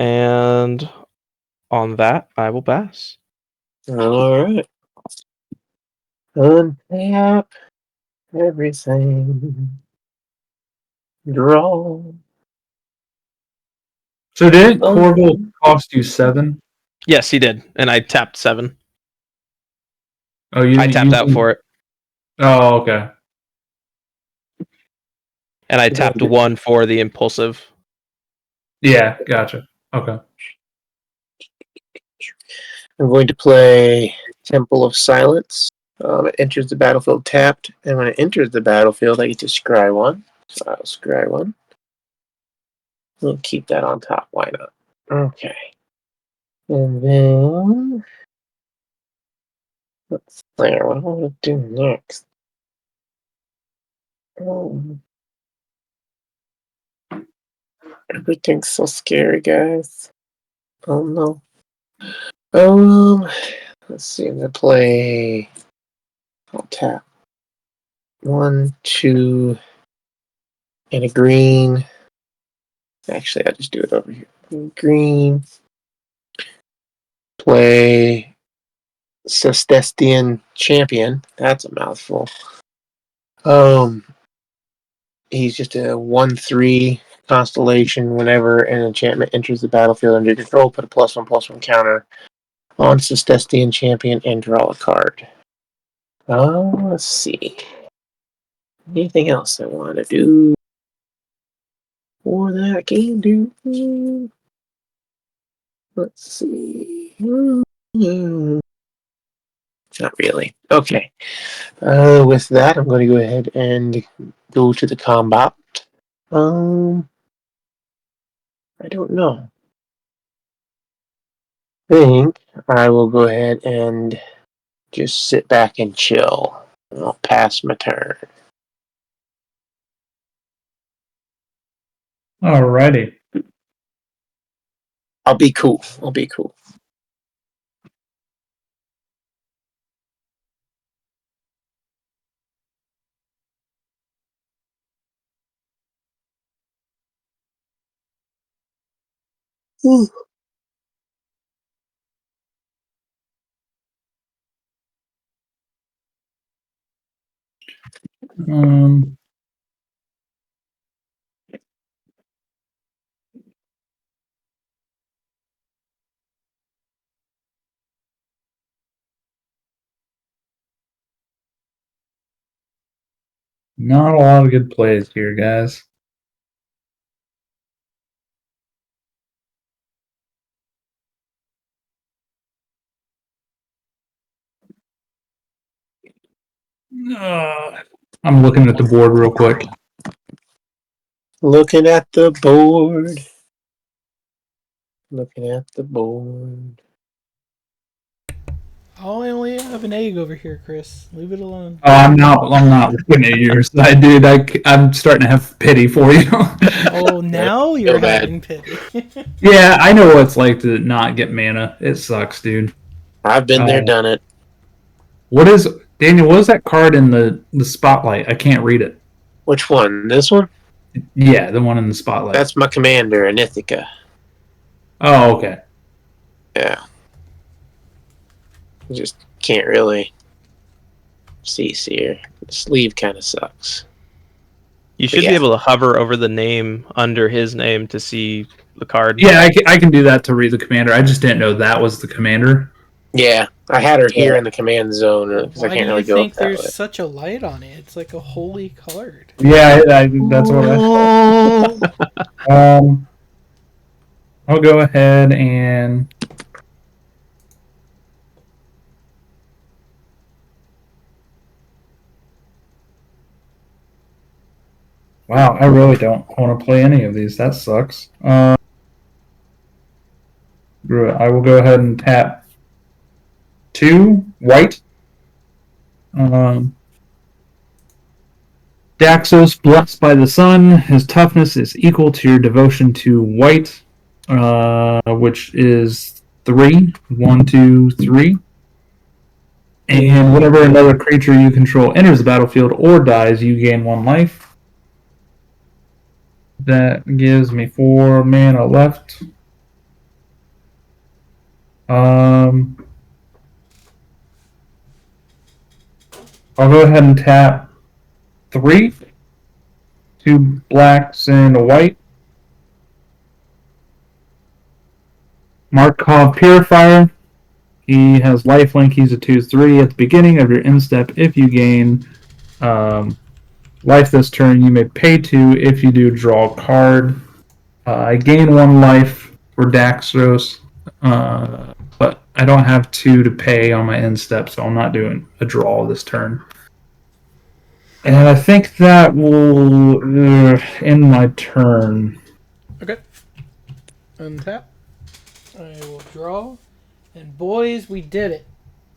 C: And on that, I will pass.
A: Alright. Untap everything. Draw.
D: So didn't Korvold cost you 7?
C: Yes, he did, and I tapped 7.
D: Oh, you
C: I tapped out for it,
D: Oh, okay.
C: and I tapped 1 for the impulsive.
D: Yeah, gotcha. Okay.
A: I'm going to play Temple of Silence. It enters the battlefield tapped, and when it enters the battlefield, I get to scry 1. So I'll scry 1. We'll keep that on top. Why not? Okay. And then let's there. What do I want to do next? Everything's so scary, guys. Oh no. Let's see. I'm gonna play. I'll tap 1, 2, and a green. Actually, I'll just do it over here. Green. Play Cestestian Champion. That's a mouthful. He's just a 1/3 constellation. Whenever an enchantment enters the battlefield under your control, put a +1/+1 counter on Cestestian Champion and draw a card. Let's see. Anything else I want to do? Or that I can do? Let's see. Not really. Okay. With that, I'm going to go ahead and go to the combat. I don't know. I think I will go ahead and just sit back and chill. I'll pass my turn.
D: Alrighty.
A: I'll be cool. I'll be cool. Ooh.
D: Not a lot of good plays here, guys. I'm looking at the board real quick.
A: Looking at the board. Looking at the board.
B: Oh, I only have an egg over here, Chris. Leave it alone.
D: Oh, I'm not looking at yours. I'm starting to have pity for you.
B: Oh, now you're
A: bad.
B: having pity.
D: Yeah, I know what it's like to not get mana. It sucks, dude.
A: I've been there, done it.
D: Daniel, what is that card in the spotlight? I can't read it.
A: Which one? This one?
D: Yeah, the one in the spotlight.
A: That's my commander, Anikthea.
D: Oh, okay.
A: Yeah. You just can't really see here. The sleeve kind of sucks.
C: You should be able to hover over the name under his name to see the card.
D: Yeah, I can do that to read the commander. I just didn't know that was the commander.
A: Yeah, I had her here in the command zone because I
B: Why
A: can't
B: do you
A: really go
B: think
A: up that
B: there's
A: way.
B: such a light on it? It's like a holy colored.
D: Yeah, that's what I. I'll go ahead and. Wow, I really don't want to play any of these. That sucks. I will go ahead and tap 2 white. Daxos, blessed by the sun. His toughness is equal to your devotion to white, which is 3. 1, 2, 3. And whenever another creature you control enters the battlefield or dies, you gain 1 life. That gives me 4 mana left. I'll go ahead and tap 3. 2 blacks and a white. Markov Purifier. He has lifelink. He's a 2/3. At the beginning of your end step, if you gain life this turn, you may pay 2. If you do, draw a card. I gain 1 life for Daxos, but I don't have 2 to pay on my end step, so I'm not doing a draw this turn. And I think that will end my turn.
B: Okay. Untap. I will draw. And boys, we did it.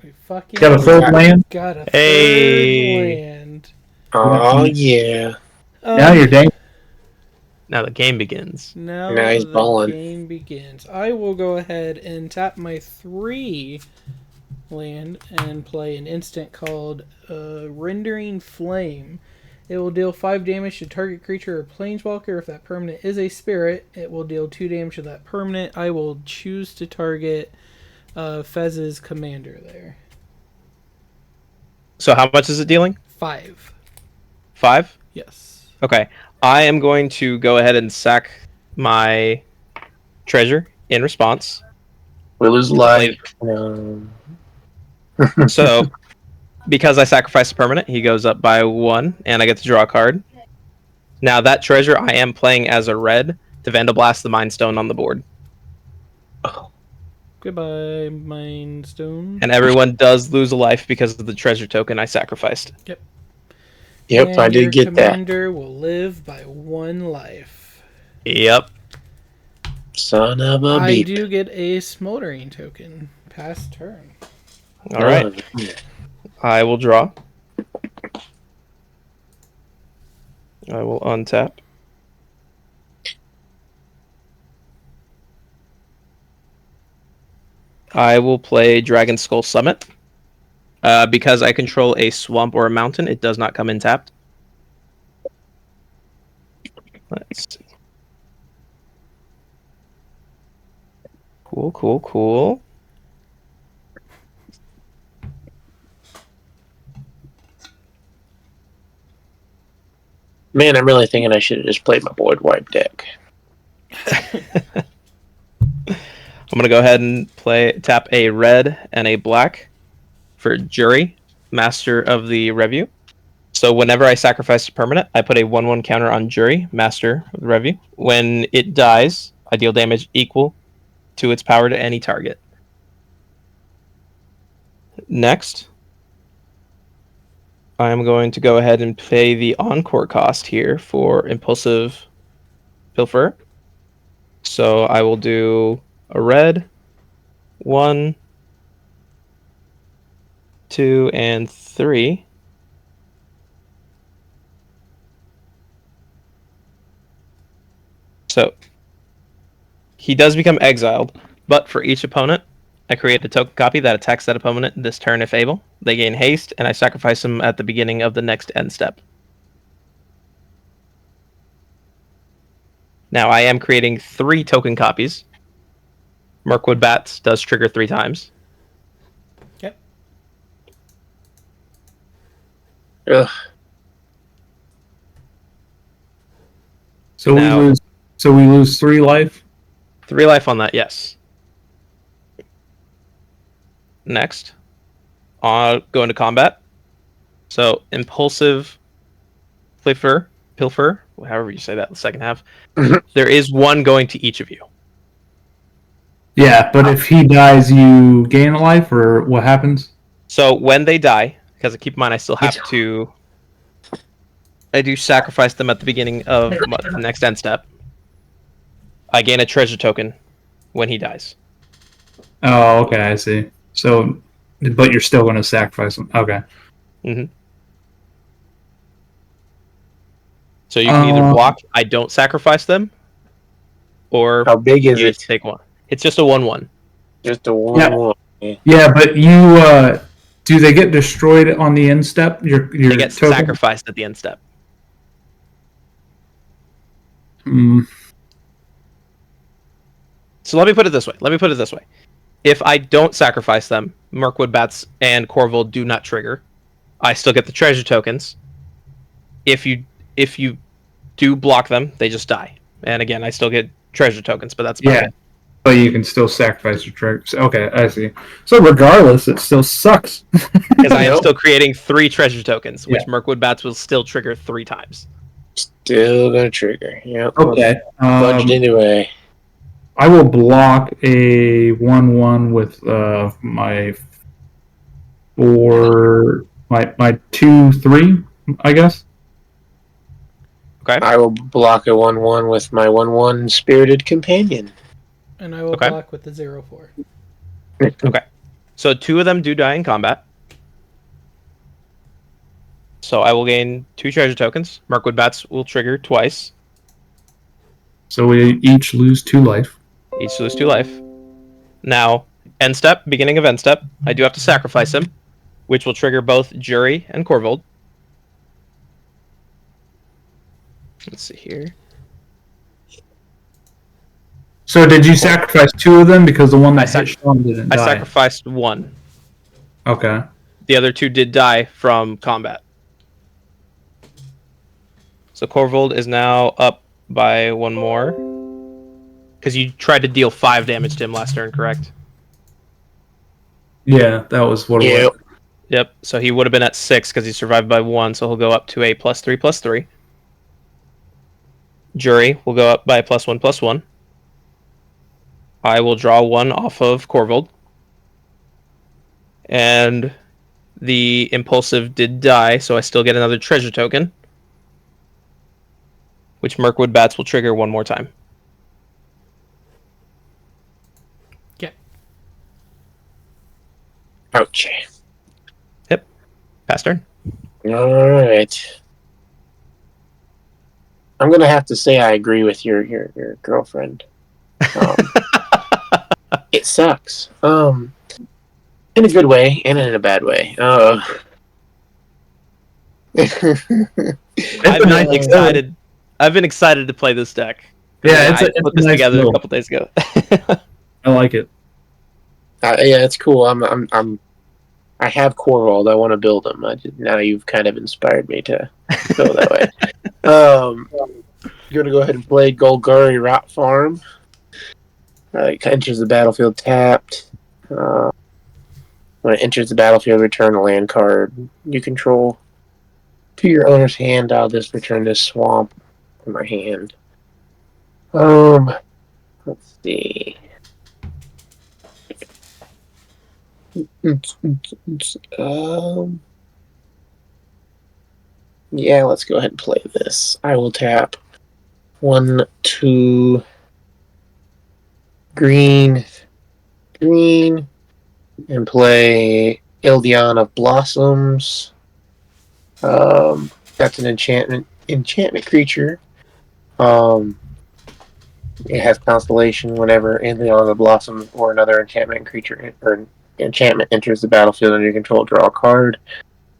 B: We fucking
D: Got a third land?
B: got a
C: Hey.
B: third land.
A: Oh yeah.
D: Now you're dang.
C: Now the game begins.
B: Now
A: Now he's
B: the
A: balling.
B: game begins. I will go ahead and tap my 3 land and play an instant called Rendering Flame. It will deal 5 damage to target creature or planeswalker. If that permanent is a spirit, it will deal 2 damage to that permanent. I will choose to target Fez's commander there.
C: So how much is it dealing?
B: 5.
C: 5?
B: Yes.
C: Okay. I am going to go ahead and sack my treasure in response.
A: We lose life.
C: So, because I sacrificed a permanent, he goes up by 1, and I get to draw a card. Now, that treasure I am playing as a red to Vandalblast the Mind Stone on the board.
B: Goodbye, Mind Stone.
C: And everyone does lose a life because of the treasure token I sacrificed.
B: Yep.
A: Yep,
B: And
A: I did
B: your
A: get that.
B: commander will live by 1 life.
C: Yep.
A: Son of a
B: I
A: beep.
B: do get a smoldering token. Past turn.
C: All right. I will draw. I will untap. I will play Dragon Skull Summit. Because I control a swamp or a mountain, it does not come in tapped. Let's see. Cool, cool, cool.
A: Man, I'm really thinking I should have just played my board wipe deck.
C: I'm gonna go ahead and tap a red and a black for Jury, Master of the Review. So whenever I sacrifice a permanent, I put a 1/1 counter on Jury, Master of the Review. When it dies, I deal damage equal to its power to any target. Next, I am going to go ahead and pay the Encore cost here for Impulsive Pilfer. So I will do a red, 1, 2, and 3. So he does become exiled, but for each opponent, I create a token copy that attacks that opponent this turn if able. They gain haste, and I sacrifice them at the beginning of the next end step. Now I am creating 3 token copies. Mirkwood Bats does trigger 3 times.
B: Yep.
A: Ugh.
D: So
C: Now-
D: we lose 3 life.
C: 3 life on that, yes. Next, go into combat. So impulsive, pilfer, however you say that, the second half. There is one going to each of you.
D: Yeah, but if he dies, you gain a life, or what happens?
C: So when they die, because keep in mind I still have to, I do sacrifice them at the beginning of the next end step. I gain a treasure token when he dies.
D: Oh, okay, I see. So, but you're still going to sacrifice him. Okay.
C: Mm-hmm. So you can either block, I don't sacrifice them, or
A: How big is
C: you
A: it?
C: just take one. It's just a 1/1.
A: Just a 1/1.
D: Yeah, but you do they get destroyed on the end step? Your
C: They get
D: token?
C: sacrificed at the end step.
D: Mm,
C: So let me put it this way. If I don't sacrifice them, Mirkwood Bats and Korvold do not trigger. I still get the treasure tokens. If you do block them, they just die. And again, I still get treasure tokens, but that's about it.
D: but you can still sacrifice your triggers. Okay, I see. So regardless, it still sucks.
C: Because I am still creating 3 treasure tokens, which
D: Yeah.
C: Mirkwood Bats will still trigger 3 times.
A: Still gonna trigger. Yep.
D: Okay.
A: Budged anyway.
D: I will block a 1/1 with my 2/3, I guess.
C: Okay.
A: I will block a 1/1 with my 1/1 spirited companion.
B: And I will
C: Okay.
B: block with the 0/4.
C: Okay. So 2 of them do die in combat. So I will gain 2 treasure tokens. Mirkwood Bats will trigger twice.
D: So we each lose 2 life.
C: Each lose 2 life. Now, end step, beginning of end step, I do have to sacrifice him, which will trigger both Jury and Korvold. Let's see here.
D: So did you sacrifice 2 of them because the one that hit Sean didn't
C: I
D: die?
C: sacrificed 1.
D: Okay.
C: The other 2 did die from combat. So Korvold is now up by 1 more. Because you tried to deal 5 damage to him last turn, correct?
D: Yeah, that was what it was.
C: Yep. So he would have been at 6 because he survived by 1, so he'll go up to a +3/+3. Jury will go up by +1/+1. I will draw 1 off of Korvold. And the impulsive did die, so I still get another treasure token, which Mirkwood Bats will trigger 1 more time.
B: Yeah.
A: Ouch.
C: Pass turn.
A: Alright. I'm gonna have to say I agree with your girlfriend. It sucks. In a good way and in a bad way.
C: I've been excited to play this deck.
D: Yeah,
C: I put this together a couple days ago.
D: I like it.
A: Yeah, it's cool. I have Korvold. I want to build them. Now you've kind of inspired me to go that way. You're gonna go ahead and play Golgari Rot Farm. Enters the battlefield tapped. When it enters the battlefield, return a land card you control to your owner's hand. I'll just return this swamp from my hand. Let's see. Yeah, let's go ahead and play this. I will tap 1, 2, green, and play Ildion of Blossoms. That's an enchantment creature. It has Constellation whenever Ildion of Blossoms or another enchantment creature or enchantment enters the battlefield under your control. Draw a card.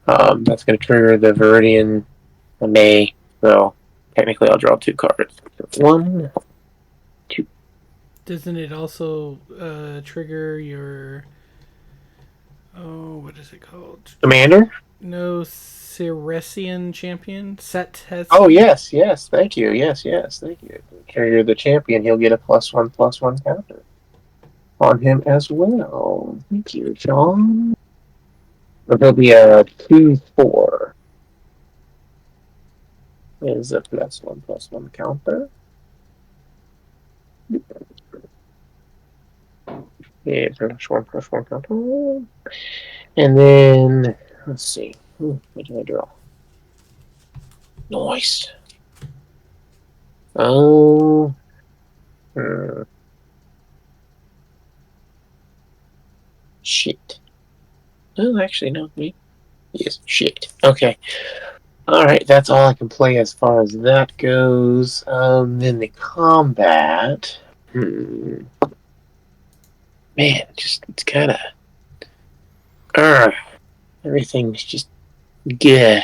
A: That's going to trigger the Viridian May. So technically, I'll draw 2 cards. 1, 2.
B: Doesn't it also trigger your... Oh, what is it called?
A: Commander?
B: No, Ciresian champion? Set has...
A: Oh, yes. Thank you. Yes, thank you. Trigger the champion. He'll get a +1/+1 counter on him as well. Thank you, John. There'll be a 2/4. Is a +1/+1 counter. Yeah, +1/+1 counter. And then, let's see. What did I draw? Nice. Oh. Shit. Oh, actually, no. Wait. Yes, shit. Okay. Alright, that's all I can play as far as that goes. Then the combat. Man, it's kind of. Everything's just. Yeah.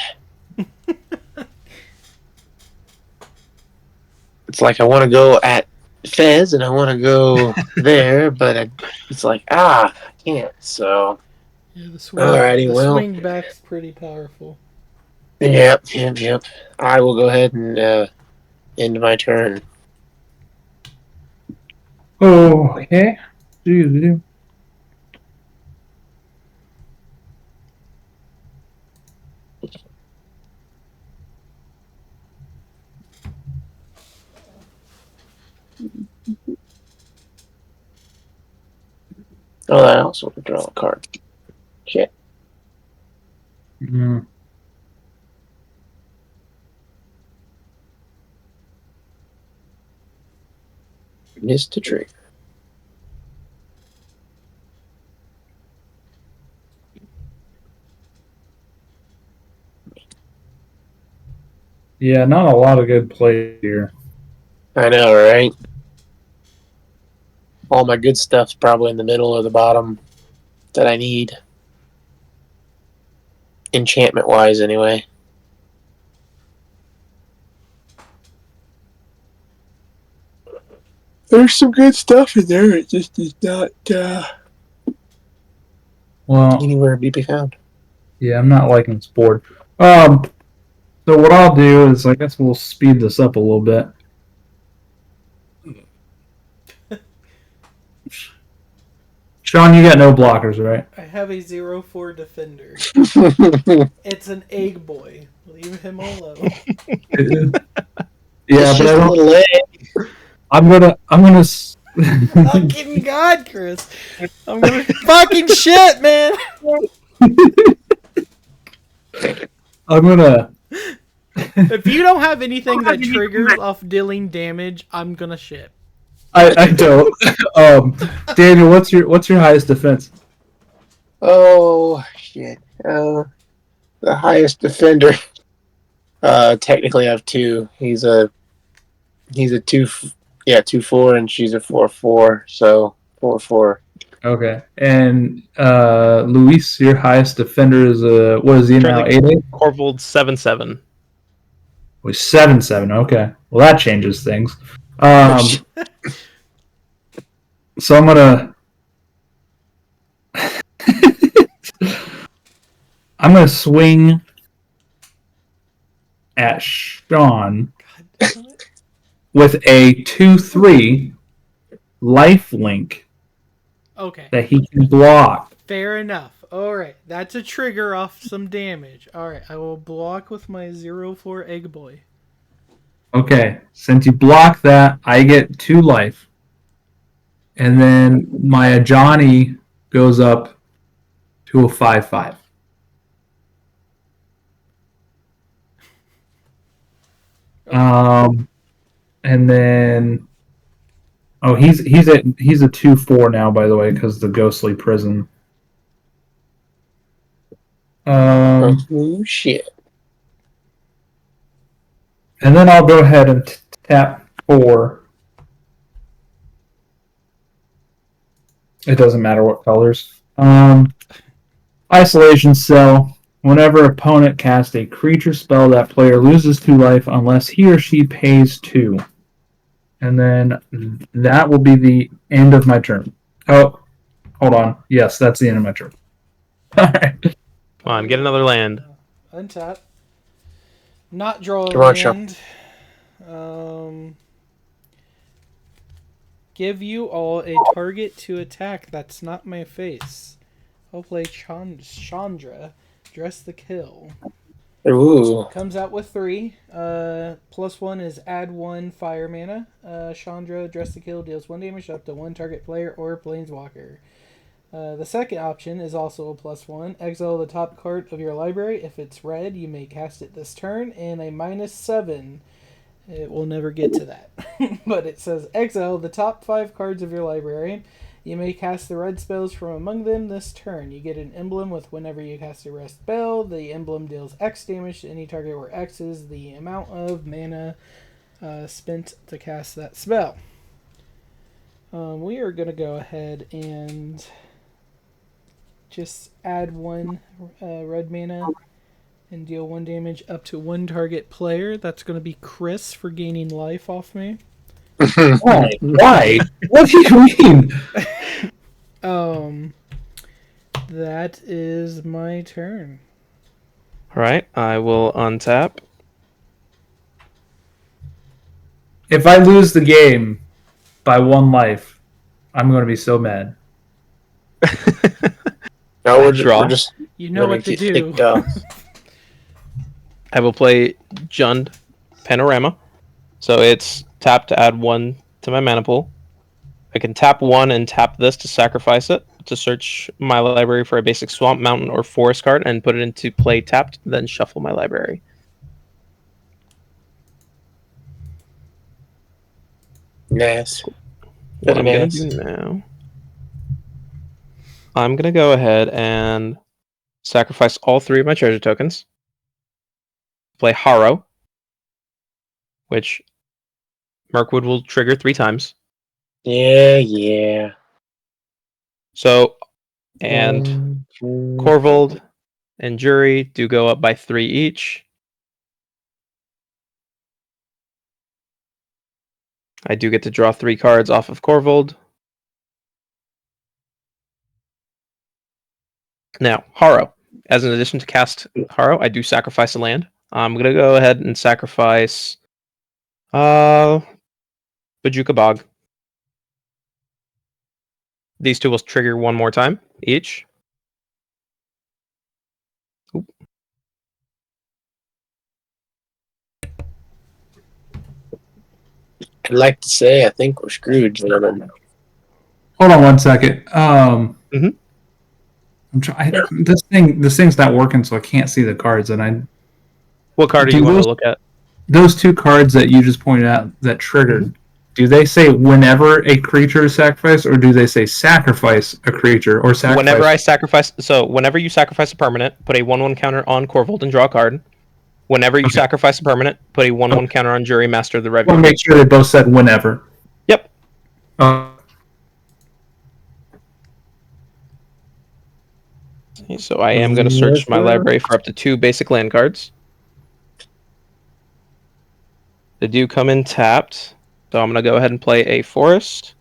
A: It's like I want to go at Fez and I want to go there, but it's like, I can't, so.
B: Yeah,
A: Alrighty,
B: the
A: well.
B: swing back's pretty powerful.
A: Yep. I will go ahead and end my turn.
D: Okay. Jeez.
A: Oh, I also want to draw a card. Shit.
D: Mm.
A: Missed a trigger.
D: Yeah, not a lot of good play here.
A: I know, right? All my good stuff's probably in the middle or the bottom that I need. Enchantment wise, anyway. There's some good stuff in there. It just is not
D: Well,
A: anywhere to be found.
D: yeah, I'm not liking this board. So what I'll do is, I guess we'll speed this up a little bit. Sean, you got no blockers, right?
B: I have a 0/4 defender. It's an egg boy. Leave him alone.
D: Yeah,
A: It's
D: but
A: just
D: I
A: a
D: don't.
A: little egg.
D: I'm gonna.
B: Fucking God, Chris. I'm gonna fucking shit, man.
D: I'm gonna.
B: If you don't have anything that triggers off dealing damage, I'm gonna shit.
D: I don't. Daniel, what's your highest defense?
A: Oh shit. The highest defender. Technically I have two. He's a 2/4, and she's a 4/4, so 4/4.
D: Okay, and Luis, your highest defender is what is he now?
C: Currently
D: 8/8?
C: Korvold 7/7.
D: Was 7/7. Okay, well that changes things. So I'm gonna. I'm gonna swing at Sean with a 2/3 life link
B: Okay.
D: that he can block.
B: Fair enough. Alright, that's a trigger off some damage. Alright, I will block with my 0/4 egg boy.
D: Okay, since you block that, I get 2 life. And then my Ajani goes up to a 5/5. And then he's a 2/4 now, by the way, because the ghostly prison.
A: Oh shit.
D: And then I'll go ahead and tap 4. It doesn't matter what colors. Isolation Cell. Whenever opponent casts a creature spell, that player loses 2 life unless he or she pays 2. And then that will be the end of my turn. Oh, hold on. Yes, that's the end of my turn. Alright.
C: Come on, get another land.
B: Untap. Not draw a
A: Come on,
B: land. Give you all a target to attack that's not my face. I'll play Chandra, Dress the Kill.
A: Ooh.
B: Comes out with 3. +1 is add 1 fire mana. Chandra, Dress the Kill, deals 1 damage up to 1 target player or planeswalker. The second option is also a +1. Exile the top card of your library. If it's red, you may cast it this turn, and a -7. It will never get to that. But it says exile the top 5 cards of your library. You may cast the red spells from among them this turn. You get an emblem with whenever you cast a red spell. The emblem deals X damage to any target where X is the amount of mana spent to cast that spell. We are going to go ahead and just add 1 red mana and deal 1 damage up to 1 target player. That's going to be Chris for gaining life off me.
D: Why? Why? What do you mean?
B: That is my turn.
C: All right, I will untap.
D: If I lose the game by 1 life, I'm going to be so mad.
A: No, we're
C: Draw.
A: just
B: You know what to
A: get
B: do.
A: kicked off.
C: I will play Jund Panorama. So it's tap to add 1 to my mana pool. I can tap 1 and tap this to sacrifice it to search my library for a basic swamp, mountain, or forest card and put it into play tapped, then shuffle my library.
A: Nice.
C: What I'm going
A: Nice.
C: to do now, I'm going to go ahead and sacrifice all 3 of my treasure tokens. Play Harrow, which Mirkwood will trigger 3 times.
A: Yeah.
C: So, and Korvold and Jury do go up by 3 each. I do get to draw 3 cards off of Korvold. Now, Harrow. As an addition to cast Harrow, I do sacrifice a land. I'm going to go ahead and sacrifice Bajuka Bog. These 2 will trigger 1 more time each. Oop.
A: I'd like to say I think we're screwed, gentlemen.
D: Hold on 1 second.
C: Mhm.
D: This thing's not working, so I can't see the cards. And
C: What card do you want to look at?
D: those 2 cards that you just pointed out that triggered. Do they say whenever a creature is sacrificed, or do they say sacrifice a creature, or sacrifice?
C: Whenever you sacrifice a permanent, put a 1/1 counter on Korvold and draw a card. Whenever you sacrifice a permanent, put a 1/1 counter on Jury, Master of the
D: I want
C: Review.
D: to make sure they both said whenever.
C: Yep. So I am going to search my library for up to 2 basic land cards. They do come in tapped, so I'm going to go ahead and play a forest.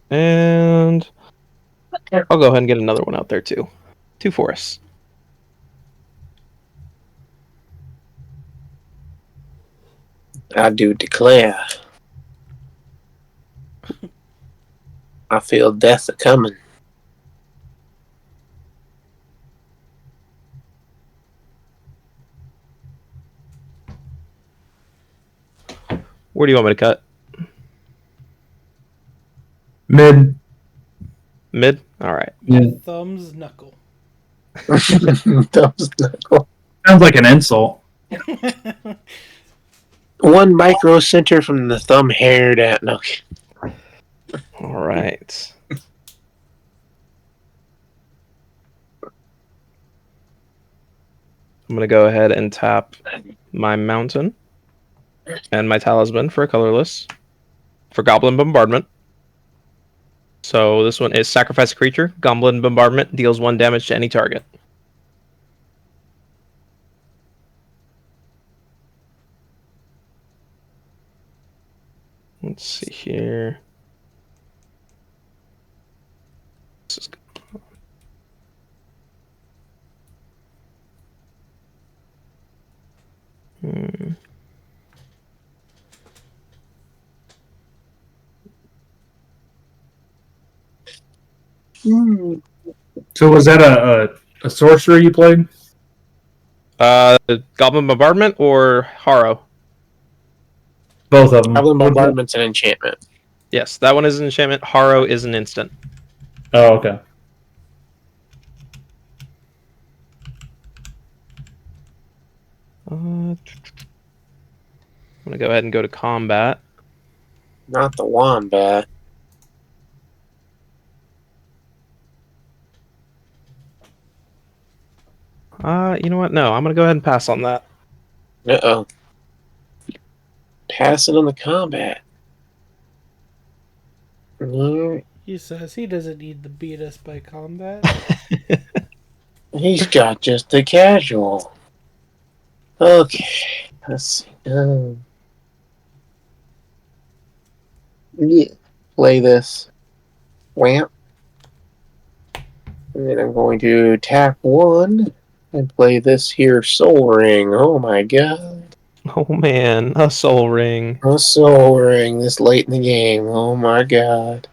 C: And I'll go ahead and get another one out there too. 2 forests.
A: I do declare. I feel death a coming.
C: Where do you want me to cut?
D: Mid.
C: Mid? Alright.
D: Yeah.
B: Thumbs knuckle.
A: Thumbs knuckle.
D: Sounds like an insult.
A: 1 micro center from the thumb hair down. No.
C: Alright. I'm going to go ahead and tap my mountain and my talisman for a colorless for Goblin Bombardment. So this one is sacrifice a creature. Goblin Bombardment deals 1 damage to any target. Let's see here. This is
D: So was that a sorcerer you played?
C: Goblin Bombardment or Harrow?
D: Both of them.
A: Goblin Bombardment's an enchantment.
C: Yes, that one is an enchantment. Harrow is an instant.
D: Oh, okay.
C: I'm gonna go ahead and go to combat.
A: Not the wombat.
C: You know what? No, I'm gonna go ahead and pass on that.
A: Uh-oh. Pass it on the combat. Alright.
B: He says he doesn't need to beat us by combat.
A: He's got just the casual. Okay. Let's see. Yeah. Play this. Whamp. And then I'm going to tap 1 and play this here Soul Ring. Oh my god.
C: Oh man, a Soul Ring.
A: A Soul Ring this late in the game. Oh my god.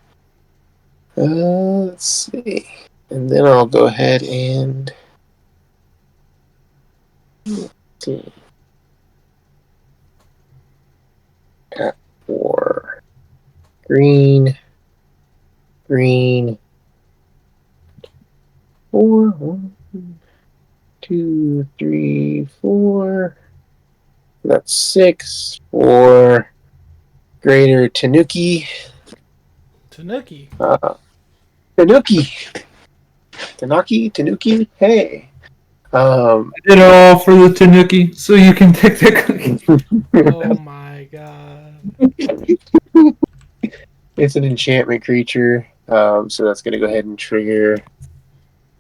A: Let's see. And then I'll go ahead and see. Tap 4. Green. 4. 1, 2, 3, 4. That's 6 for Greater Tanuki.
B: Tanuki.
A: Tanuki. Hey.
D: I did it all for the Tanuki, so you can take that cookie.
B: Oh my god.
A: It's an enchantment creature, so that's going to go ahead and trigger.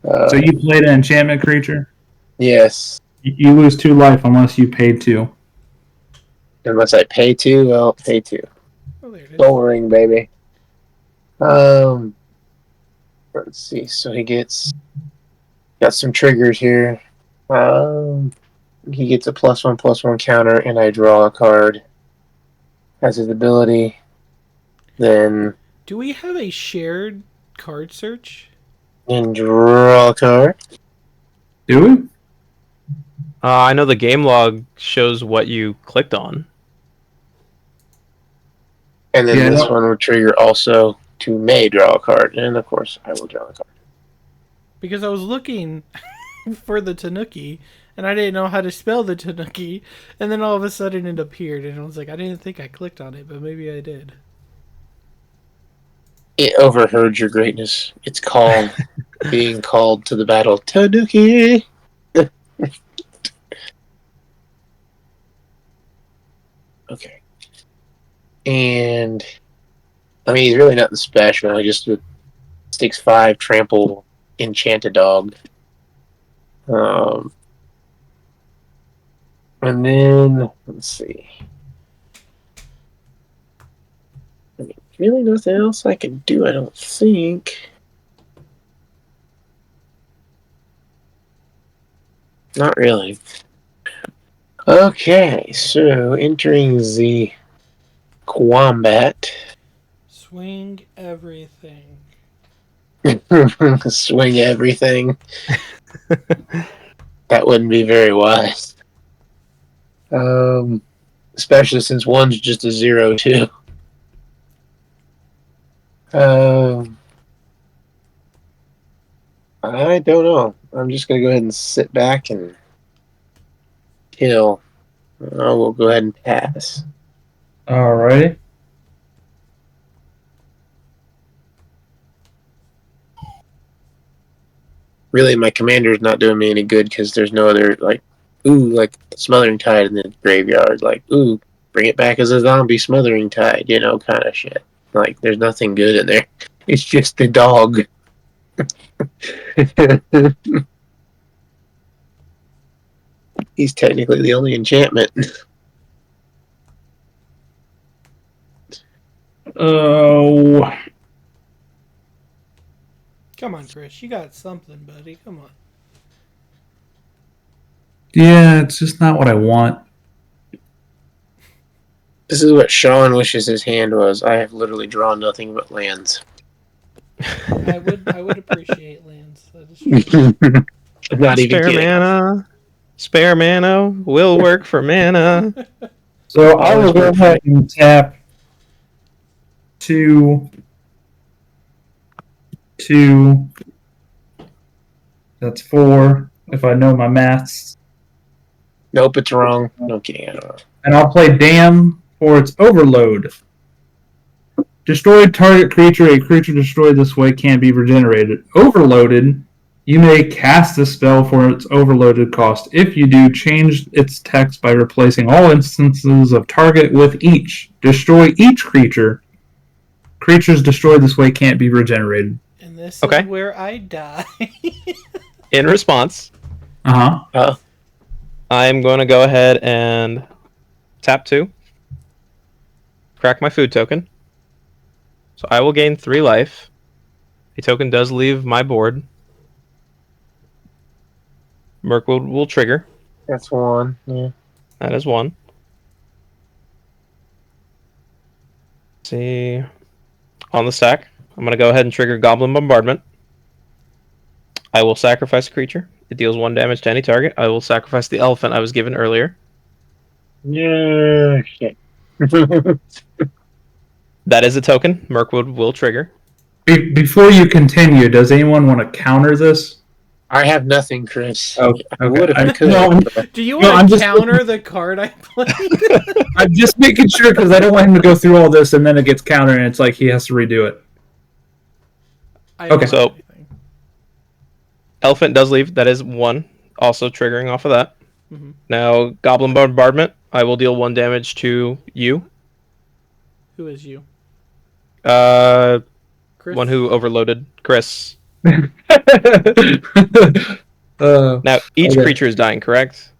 D: So you played an enchantment creature?
A: Yes.
D: You lose 2 life unless you pay 2.
A: Unless I pay 2, well, pay 2.
B: Oh, there it is.
A: Soul Ring, baby. Let's see. So he got some triggers here. He gets a +1/+1 counter, and I draw a card as his ability. Then
B: Do we have a shared card search?
A: draw a card.
D: Do we?
C: I know the game log shows what you clicked on.
A: And then
D: Yeah,
A: this one will trigger also to may draw a card. And of course, I will draw a card.
B: Because I was looking for the Tanuki, and I didn't know how to spell the Tanuki, and then all of a sudden it appeared, and I was like, I didn't think I clicked on it, but maybe I did.
A: It overheard your greatness. It's called being called to the battle. Tanuki! Okay. And I mean, he's really nothing special. He just stakes 5, trample, enchant a dog. And then let's see. I mean, really nothing else I can do, I don't think. Not really. Okay, so entering the Combat.
B: Swing everything.
A: Swing everything. That wouldn't be very wise. Especially since one's just a 0/2. I don't know. I'm just gonna go ahead and sit back and kill. I will go ahead and pass.
D: Alrighty.
A: Really, my commander's not doing me any good because there's no other, like, Smothering Tide in the graveyard. Like, bring it back as a zombie Smothering Tide, kind of shit. Like, there's nothing good in there. It's just the dog. He's technically the only enchantment.
D: Oh.
B: Come on, Chris. You got something, buddy. Come on.
D: Yeah, it's just not what I want.
A: This is what Sean wishes his hand was. I have literally drawn nothing but lands.
B: I would appreciate lands. That is true.
A: I'm not even
C: Spare
A: kidding.
C: mana. Spare mana will work for mana.
D: So I
A: Always
D: will go
A: work for
D: ahead and tap 2, 2. That's 4, if I know my maths.
A: Nope, it's wrong. No kidding. I don't know.
D: And I'll play Dam for its Overload. Destroyed target creature. A creature destroyed this way can't be regenerated. Overloaded. You may cast a spell for its overloaded cost. If you do, change its text by replacing all instances of target with each. Destroy each creature. Creatures destroyed this way can't be regenerated.
B: And this
C: Okay.
B: is where I die.
C: In response,
D: Uh-huh.
C: I'm going to go ahead and tap 2. Crack my food token. So I will gain 3 life. A token does leave my board. Mirkwood will trigger.
A: That's one. Yeah.
C: That is 1. Let's see. On the stack, I'm going to go ahead and trigger Goblin Bombardment. I will sacrifice a creature. It deals 1 damage to any target. I will sacrifice the elephant I was given earlier.
A: Yeah. Shit.
C: That is a token. Mirkwood will trigger.
D: Before you continue, does anyone want to counter this?
A: I have nothing, Chris.
D: Oh,
A: I would if I could.
D: No,
B: Do you
D: No,
B: want
D: I'm
B: to
D: just-
B: counter the card I played?
D: I'm just making sure because I don't want him to go through all this and then it gets countered and it's like he has to redo it.
B: I don't
D: Okay.
B: have
C: So-
B: anything.
C: Elephant does leave. That is 1. Also triggering off of that.
B: Mhm.
C: Now, Goblin Bombardment. I will deal 1 damage to you.
B: Who is you?
C: One
B: Chris?
C: who overloaded. Chris.
D: uh,
C: Now, each
D: Okay.
C: creature is dying, correct?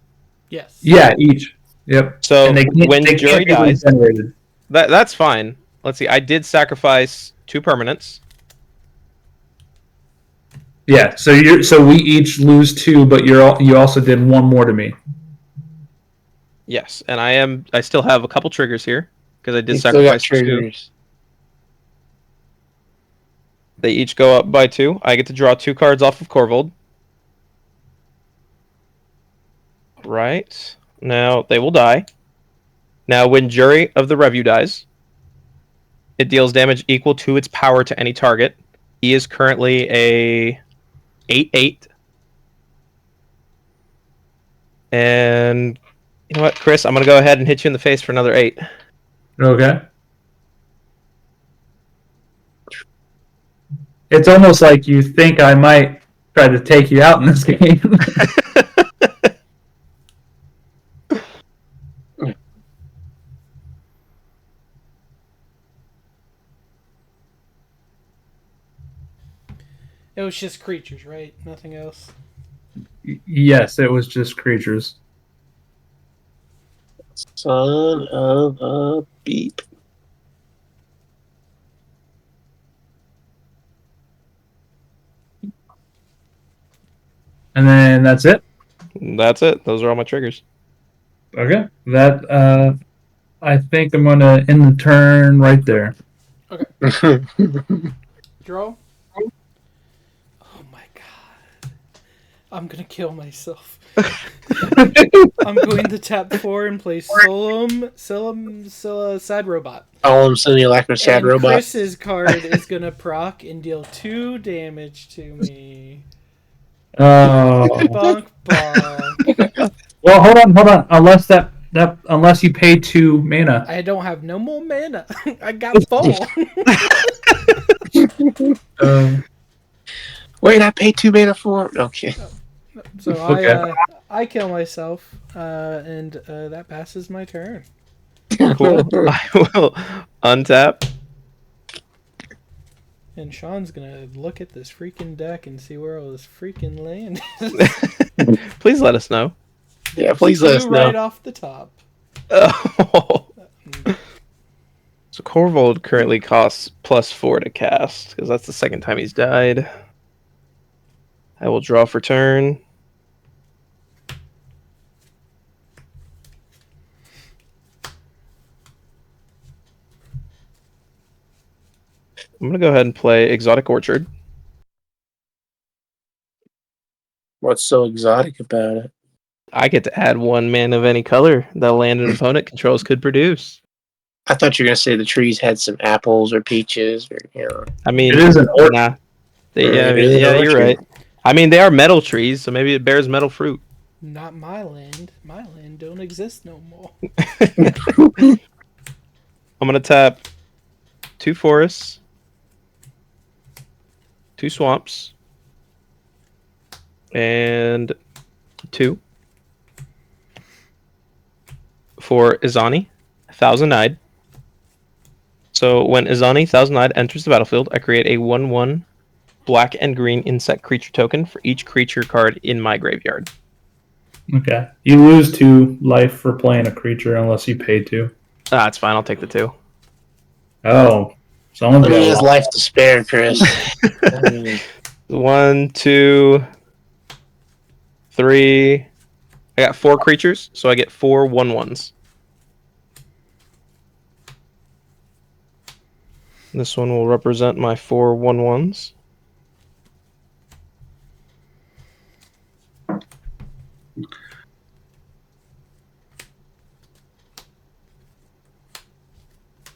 B: Yes.
D: yeah, each. Yep.
C: So,
D: And
C: when
D: they
C: Jury
D: can't be
C: dies,
D: regenerated.
C: that's fine. Let's see. I did sacrifice 2 permanents.
D: Yeah, so we each lose 2, but you also did 1 more to me.
C: Yes, and I still have a couple triggers here because I did
A: You still got
C: sacrifice 2.
A: triggers.
C: They each go up by 2. I get to draw 2 cards off of Korvold. Right. Now, they will die. Now, when Jury of the Review dies, it deals damage equal to its power to any target. He is currently a 8/8. And you know what, Chris? I'm going to go ahead and hit you in the face for another 8.
D: Okay. It's almost like you think I might try to take you out in this game.
B: It was just creatures, right? Nothing else.
D: Yes, it was just creatures.
A: Son of a beep.
D: And then that's it.
C: That's it. Those are all my triggers.
D: Okay. That I think I'm gonna end the turn right there.
B: Draw. Oh my god. I'm gonna kill myself. I'm going to tap 4 and play Scylla, Sad Robot.
A: I'm Simulacra Sad
B: And
A: Robot.
B: Chris's card is gonna proc and deal 2 damage to me.
D: Oh.
B: Bonk bonk.
D: Well, hold on. Unless you pay 2 mana.
B: I don't have no more mana. I got 4.
A: Wait, I paid 2 mana for it? Okay.
B: So
D: Okay.
B: I kill myself, and that passes my turn.
C: Cool. I will untap.
B: And Sean's gonna look at this freaking deck and see where all this freaking land is.
C: Please let us know.
A: Yeah, please let us know.
B: Right off the top.
C: Oh. So Korvold currently costs +4 to cast because that's the second time he's died. I will draw for turn. I'm gonna go ahead and play Exotic Orchard.
A: What's so exotic about it?
C: I get to add 1 mana of any color that land an opponent controls could produce.
A: I thought you were gonna say the trees had some apples or peaches or
C: I mean,
D: It is an orchard.
C: nah.
A: It is an
C: You're
A: orchard.
C: right. I mean, they are metal trees, so maybe it bears metal fruit.
B: Not my land. My land don't exist no more.
C: I'm gonna tap 2 forests, 2 swamps, and 2 for Izani, Thousand Eyed. So when Izani, Thousand Eyed enters the battlefield, I create a 1/1 black and green insect creature token for each creature card in my graveyard.
D: Okay. You lose 2 life for playing a creature unless you pay 2.
C: Ah, it's fine. I'll take the 2.
D: Oh. Someone's
A: He
D: got
A: has
D: a lot.
A: life to spare, Chris. I mean,
C: 1, 2, 3. I got 4 creatures, so I get 4 1/1s. This one will represent my 4 1/1s.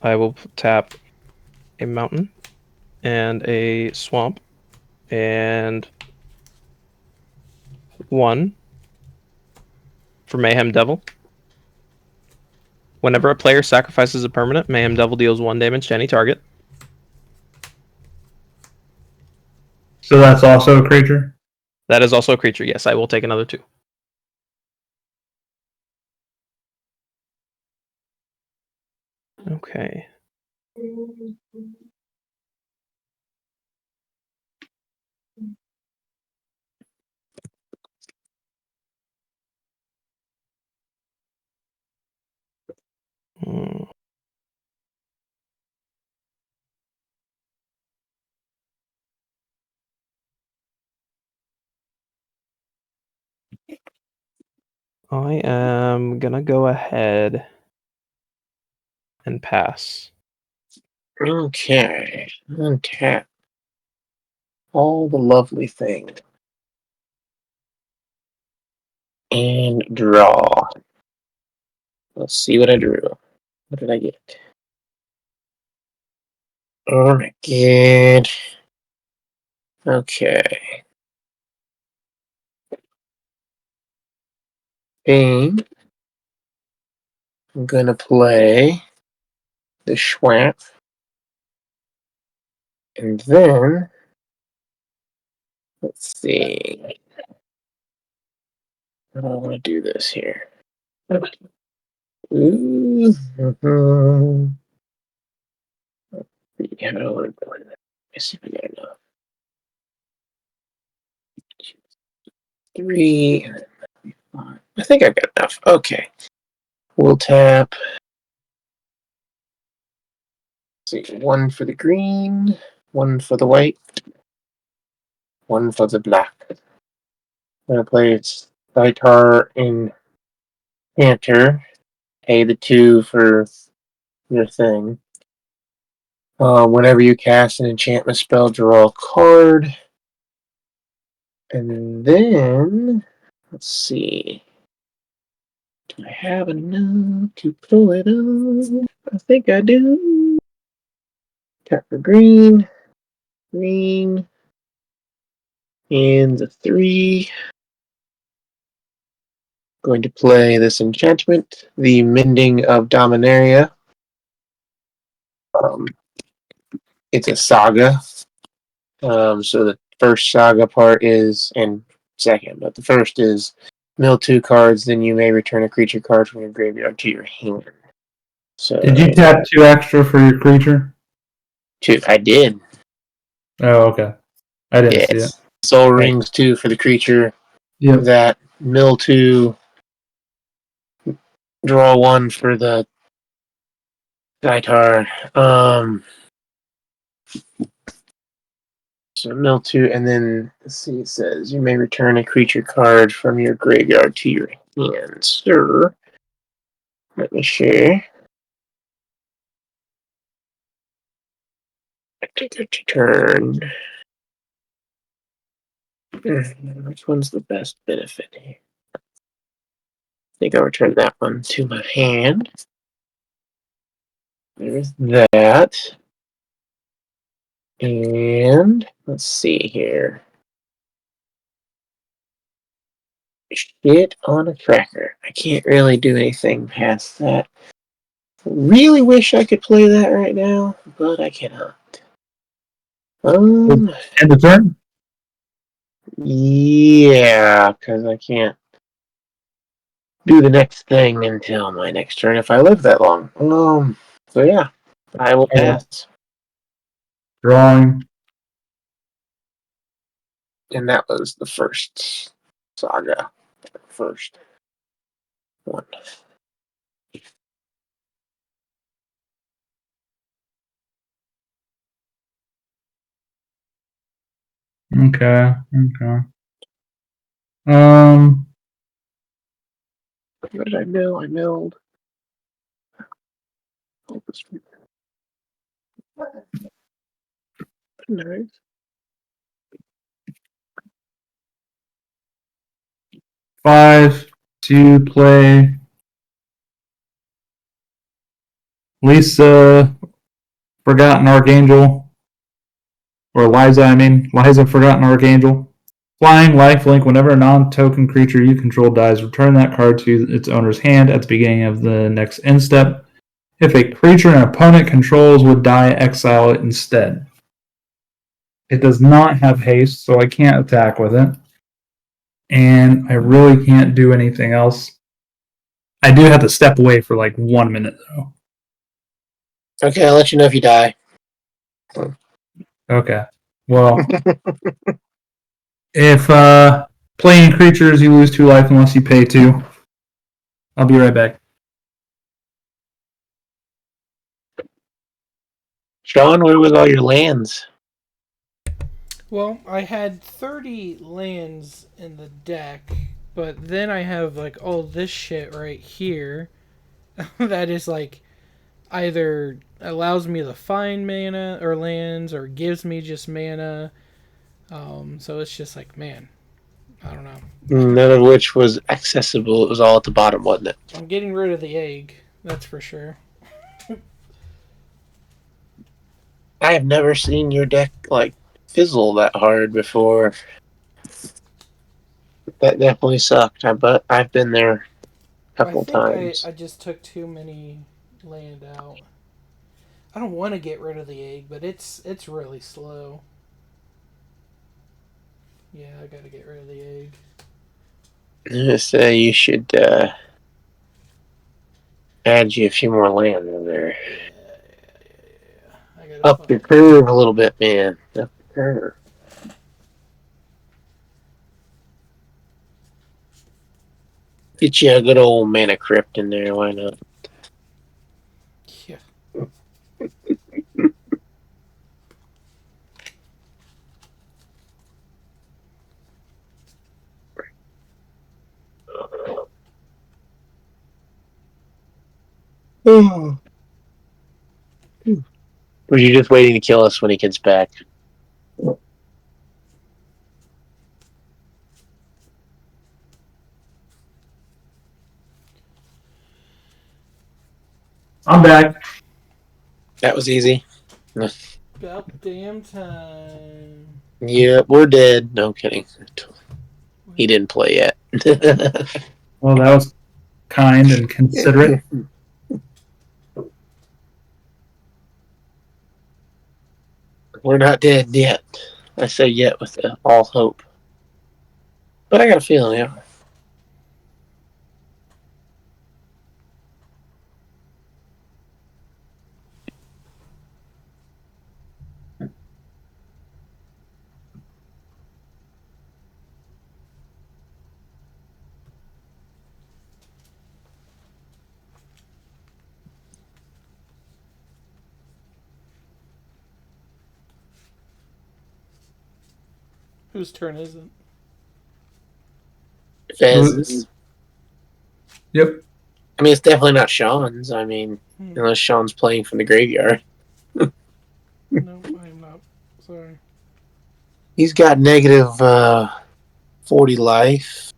C: I will tap a mountain and a swamp and 1 for Mayhem Devil. Whenever a player sacrifices a permanent, Mayhem Devil deals 1 damage to any target.
D: So that's also a creature?
C: That is also a creature. Yes, I will take another 2. Okay. Hmm. I am gonna go ahead and pass.
A: okay. Untap. All the lovely things. And draw. Let's see what I drew. What did I get? Oh my god. Okay. Bing. I'm gonna play the Schwamp. And then let's see. I don't want to do this here. Ooh. How do I want to play that? Let's see if I got enough. 3. I think I got enough. Okay. We'll tap. Let's see. 1 for the green, 1 for the white, 1 for the black. I'm gonna play Scyther in Canter. Pay the 2 for your thing. Whenever you cast an enchantment spell, draw a card. And then, let's see. Do I have enough to pull it off? I think I do. Tap for green, green, and the 3. Going to play this enchantment, the Mending of Dominaria. It's a saga. So the first saga part is, and second, but the first is mill 2 cards, then you may return a creature card from your graveyard to your hand. So
D: Did you tap 2 extra for your creature?
A: 2. I did.
D: Oh, okay. I didn't see it.
A: Yes. Soul Rings 2 for the creature.
D: Yep.
A: That mill 2, draw 1 for the Scyther. So mill 2, and then let's see. It says you may return a creature card from your graveyard to your hand, sir. Let me share. I take a turn. Which one's the best benefit here? I think I'll return that one to my hand. There's that. And let's see here. Shit on a tracker. I can't really do anything past that. Really wish I could play that right now, but I cannot.
D: End the turn?
A: Yeah, because I can't do the next thing until my next turn if I live that long. So yeah, I will
D: Okay.
A: pass.
D: Drawing.
A: And that was the first saga. First one.
D: Okay.
A: What did I mill? I milled. Nice.
D: Five to play Leisa, Forgotten Archangel, or Liza, Liza, Forgotten Archangel. Flying lifelink, whenever a non-token creature you control dies, return that card to its owner's hand at the beginning of the next end step. If a creature an opponent controls would die, exile it instead. It does not have haste, so I can't attack with it. And I really can't do anything else. I do have to step away for like 1 minute, though.
A: Okay, I'll let you know if you die.
D: Okay. Well, if playing creatures, you lose 2 life unless you pay 2. I'll be right back.
A: Sean, where was all your lands?
B: Well, I had 30 lands in the deck, but then I have like all this shit right here that is like either allows me to find mana or lands or gives me just mana. So it's just like, man, I don't know.
A: None of which was accessible. It was all at the bottom, wasn't it?
B: I'm getting rid of the egg, that's for sure.
A: I have never seen your deck like fizzle that hard before. That definitely sucked. But I've been there a couple times.
B: I just took too many land out. I don't want to get rid of the egg, but it's really slow. Yeah, I gotta get rid of the egg.
A: So you should add you a few more lands in there.
B: Yeah.
A: Up your curve a little bit, man. Up the curve. Get you a good old mana crypt in there. Why not?
B: Yeah.
A: Was you just waiting to kill us when he gets back?
D: I'm back.
A: That was easy.
B: About damn time.
A: Yep, we're dead. No kidding. He didn't play yet.
D: Well, that was kind and considerate.
A: We're not dead yet. I say yet with all hope. But I got a feeling, yeah.
B: Whose turn is it?
A: Fez.
D: Yep.
A: I mean, it's definitely not Sean's. I mean, unless Sean's playing from the graveyard.
B: No, I'm sorry.
A: He's got negative 40 life.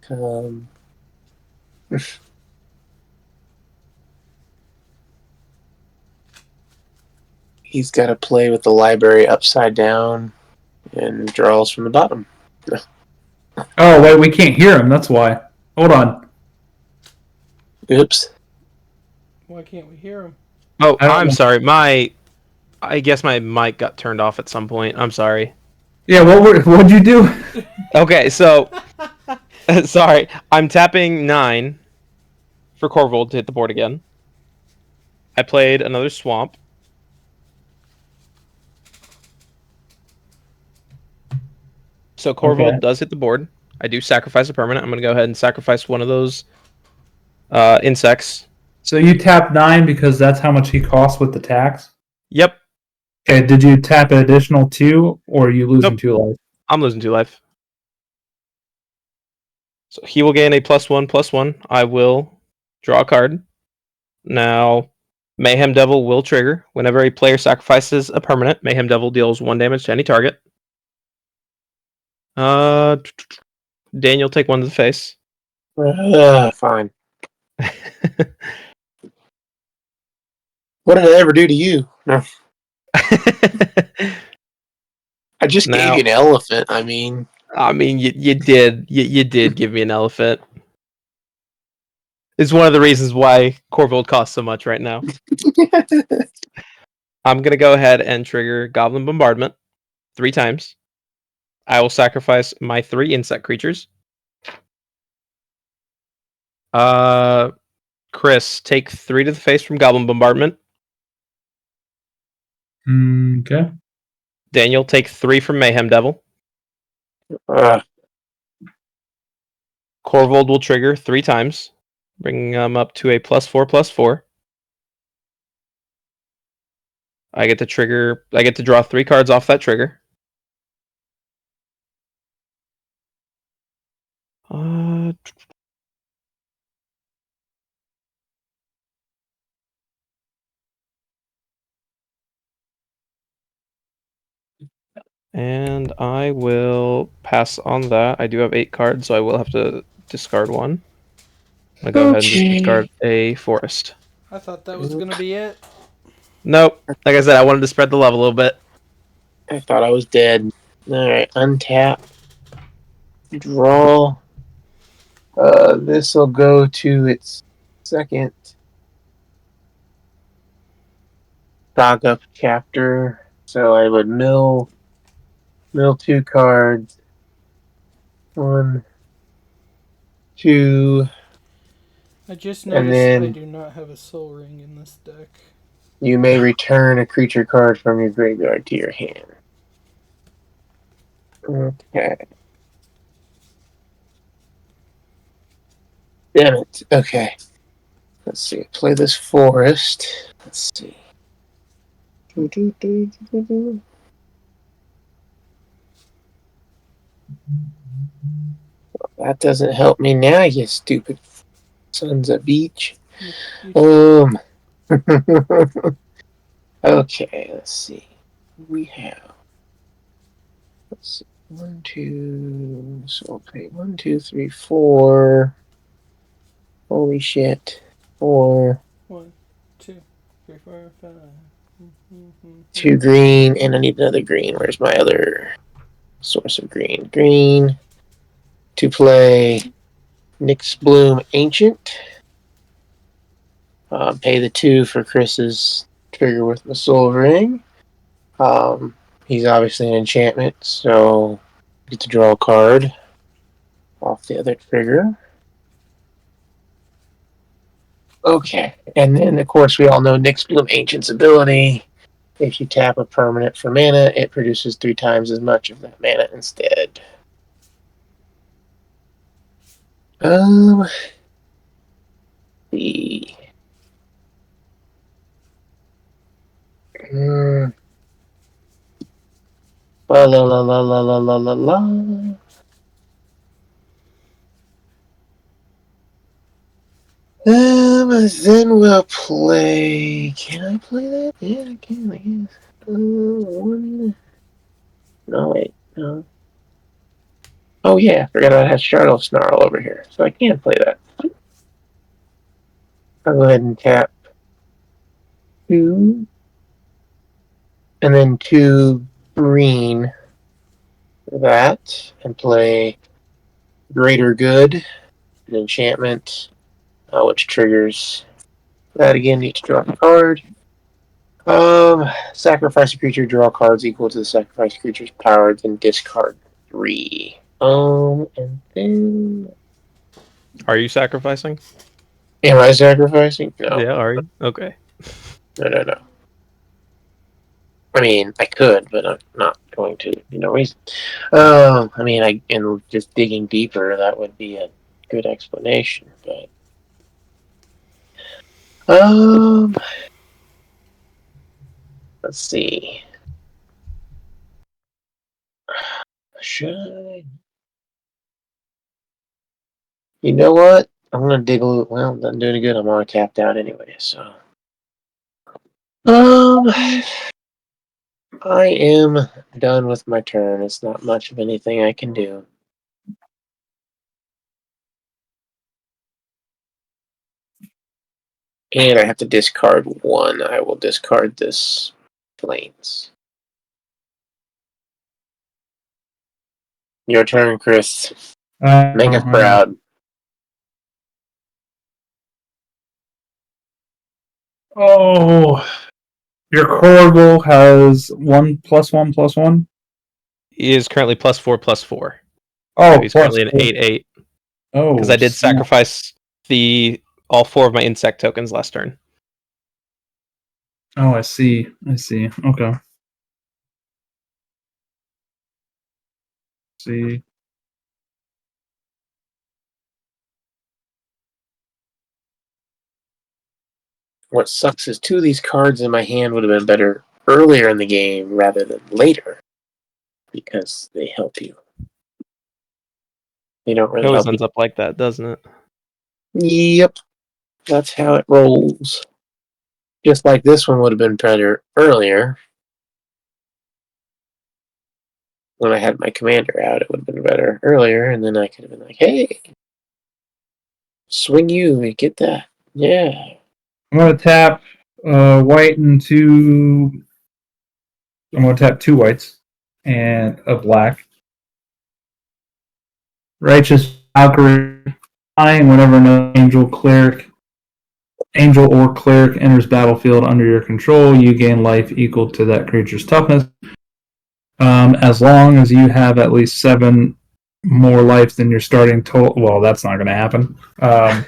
A: He's got to play with the library upside down and draws from the bottom.
D: Oh, wait, we can't hear him. That's why. Hold on.
A: Oops.
B: Why can't we hear him?
C: Oh,
D: I don't
C: I'm
D: know.
C: sorry. I guess my mic got turned off at some point. I'm sorry.
D: Yeah, what'd you do?
C: Okay, so sorry. I'm tapping 9 for Korvold to hit the board again. I played another swamp. So Korvold
D: Okay.
C: does hit the board. I do sacrifice a permanent. I'm going to go ahead and sacrifice one of those insects.
D: So you tap 9 because that's how much he costs with the tax?
C: Yep.
D: Okay, did you tap an additional 2, or are you losing
C: Nope.
D: 2 life?
C: I'm losing 2 life. So he will gain a +1/+1. I will draw a card. Now, Mayhem Devil will trigger. Whenever a player sacrifices a permanent, Mayhem Devil deals 1 damage to any target. Daniel, take 1 to the face.
A: Fine. What did I ever do to you? No. I just gave
C: Now,
A: you an elephant. I mean,
C: you did. You did give me an elephant. It's one of the reasons why Korvold costs so much right now. I'm going to go ahead and trigger Goblin Bombardment 3 times. I will sacrifice my 3 insect creatures. Chris, take 3 to the face from Goblin Bombardment.
D: Okay.
C: Daniel, take 3 from Mayhem Devil. Korvold will trigger 3 times, bringing them up to a +4/+4. I get to draw 3 cards off that trigger. And I will pass on that. I do have 8 cards, so I will have to discard 1. I'm going to go ahead and just discard a forest.
B: I thought that was gonna be it.
C: Nope. Like I said, I wanted to spread the love a little bit.
A: I thought I was dead. Alright, untap. Draw. This will go to its second Saga chapter. So I would mill 2 cards. 1, 2.
B: I just
A: And
B: noticed
A: then-
B: I do not have a soul ring in this deck.
A: You may return a creature card from your graveyard to your hand. Okay. Damn it. Okay. Let's see. Play this forest. Let's see. That doesn't help me now, you stupid sons of beach. Okay, let's see. We have. Let's see. 1, 2. So we'll pay 1, 2, 3, 4. Holy shit. 4.
B: 1, 2, 3, 4, 5.
A: 2 green, and I need another green. Where's my other source of green? Green. To play Nyx Bloom Ancient. Pay the 2 for Chris's trigger with the Soul Ring. He's obviously an enchantment, so I get to draw a card off the other trigger. Okay, and then of course we all know Nyx Bloom Ancient's ability. If you tap a permanent for mana, it produces 3 times as much of that mana instead. The la la la la la la la la la. Then we'll play. Can I play that? Yeah, I can. I guess. 1, No, wait. No. Oh, yeah. I forgot I had Shadow Snarl over here. So I can play that. I'll go ahead and tap 2. And then 2 green for that. And play Greater Good, an enchantment, which triggers that again. Need to draw a card. Sacrifice a creature, draw cards equal to the sacrifice creature's power, then discard 3. And then
C: Are you sacrificing?
A: am I sacrificing? No.
C: Yeah, are you? Okay.
A: No. I mean, I could, but I'm not going to. Reason. I mean, and just digging deeper, that would be a good explanation. But let's see. Should I? You know what? I'm gonna dig a little. Well, I'm not doing it good. I'm already tapped out anyway, so. I am done with my turn. It's not much of anything I can do. And I have to discard 1. I will discard this Plains. Your turn, Chris. Make us proud.
D: Oh, your Korvold has 1+1+1.
C: He is currently +4/+4.
D: Oh,
C: So he's currently an
D: +4.
C: 8/8
D: Oh,
C: because I did
D: snap.
C: sacrifice all 4 of my insect tokens last turn.
D: Oh, I see. Okay. See.
A: What sucks is 2 of these cards in my hand would have been better earlier in the game rather than later because they help you. They don't
C: It
A: really
C: always
A: help you.
C: ends up like that, doesn't it?
A: Yep, that's how it rolls. Just like this one would have been better earlier. When I had my commander out, it would have been better earlier, and then I could have been like, hey, swing you and get that. Yeah.
D: I'm gonna tap white and 2. I'm gonna tap 2 whites and a black. Righteous Valkyrie. Whenever an angel or cleric enters battlefield under your control, you gain life equal to that creature's toughness. As long as you have at least 7 more life than your starting total. Well, that's not going to happen. Don't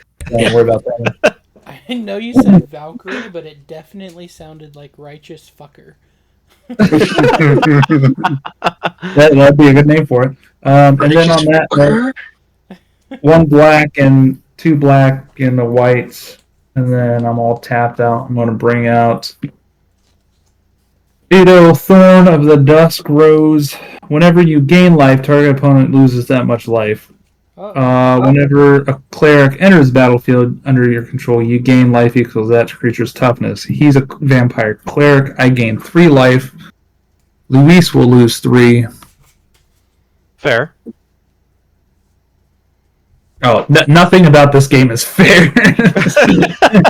D: worry about that.
B: I know you said Valkyrie, but it definitely sounded like righteous fucker.
D: That'd be a good name for it. And then on that note, 1 black and 2 black and the whites, and then I'm all tapped out. I'm going to bring out Beetle, Thorn of the Dusk Rose. Whenever you gain life, target opponent loses that much life. Whenever a cleric enters the battlefield under your control, you gain life equals that creature's toughness. He's a vampire cleric. I gain 3 life. Luis will lose 3.
C: Fair.
D: Oh, nothing about this game is fair.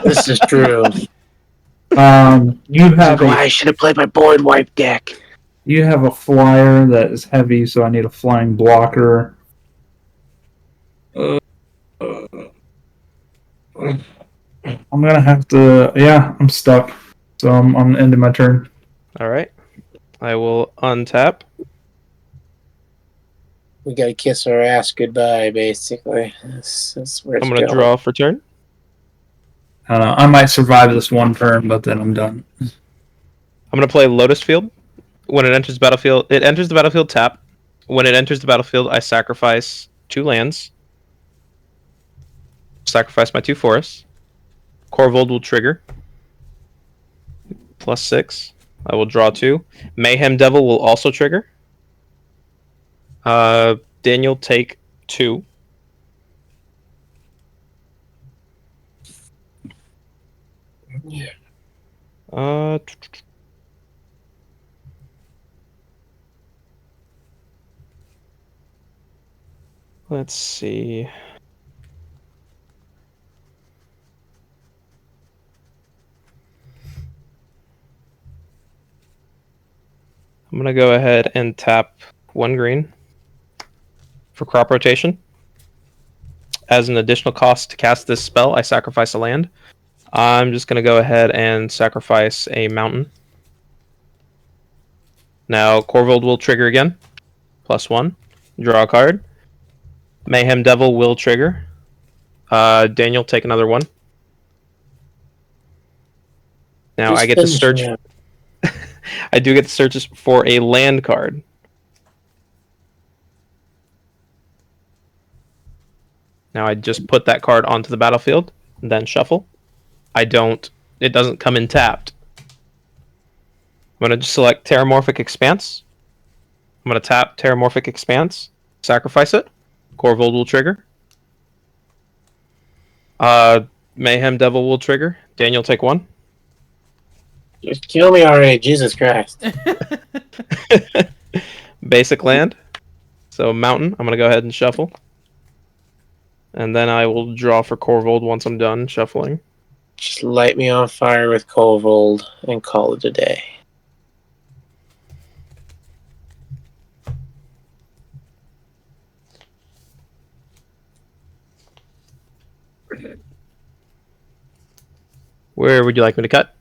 A: This is true.
D: You have
A: I should have played my Board Wipe deck.
D: You have a flyer that is heavy, so I need a flying blocker. I'm gonna have to. Yeah, I'm stuck. So I'm ending my turn.
C: All right. I will untap.
A: We gotta kiss our ass goodbye, basically. That's where it's
C: I'm going to
A: going.
C: draw for turn.
D: I might survive this one turn, but then I'm done.
C: I'm going to play Lotus Field. When it enters the battlefield tap. When it enters the battlefield, I sacrifice 2 lands. Sacrifice my 2 forests. Korvold will trigger. +6. I will draw 2. Mayhem Devil will also trigger. Daniel, take 2.
A: Yeah.
C: Let's see. I'm going to go ahead and tap 1 green for crop rotation. As an additional cost to cast this spell, I sacrifice a land. I'm just going to go ahead and sacrifice a mountain. Now, Korvold will trigger again. +1. Draw a card. Mayhem Devil will trigger. Daniel, take another one. Now, I get to search... I do get to search for a land card. Now I just put that card onto the battlefield, and then shuffle. It doesn't come in tapped. I'm going to just select Terramorphic Expanse. I'm going to tap Terramorphic Expanse, sacrifice it. Korvold will trigger. Mayhem Devil will trigger. Daniel, take 1.
A: Just kill me already, Jesus Christ.
C: Basic land. So mountain, I'm going to go ahead and shuffle. And then I will draw for Korvold once I'm done shuffling.
A: Just light me on fire with Korvold and call it a day.
C: Where would you like me to cut?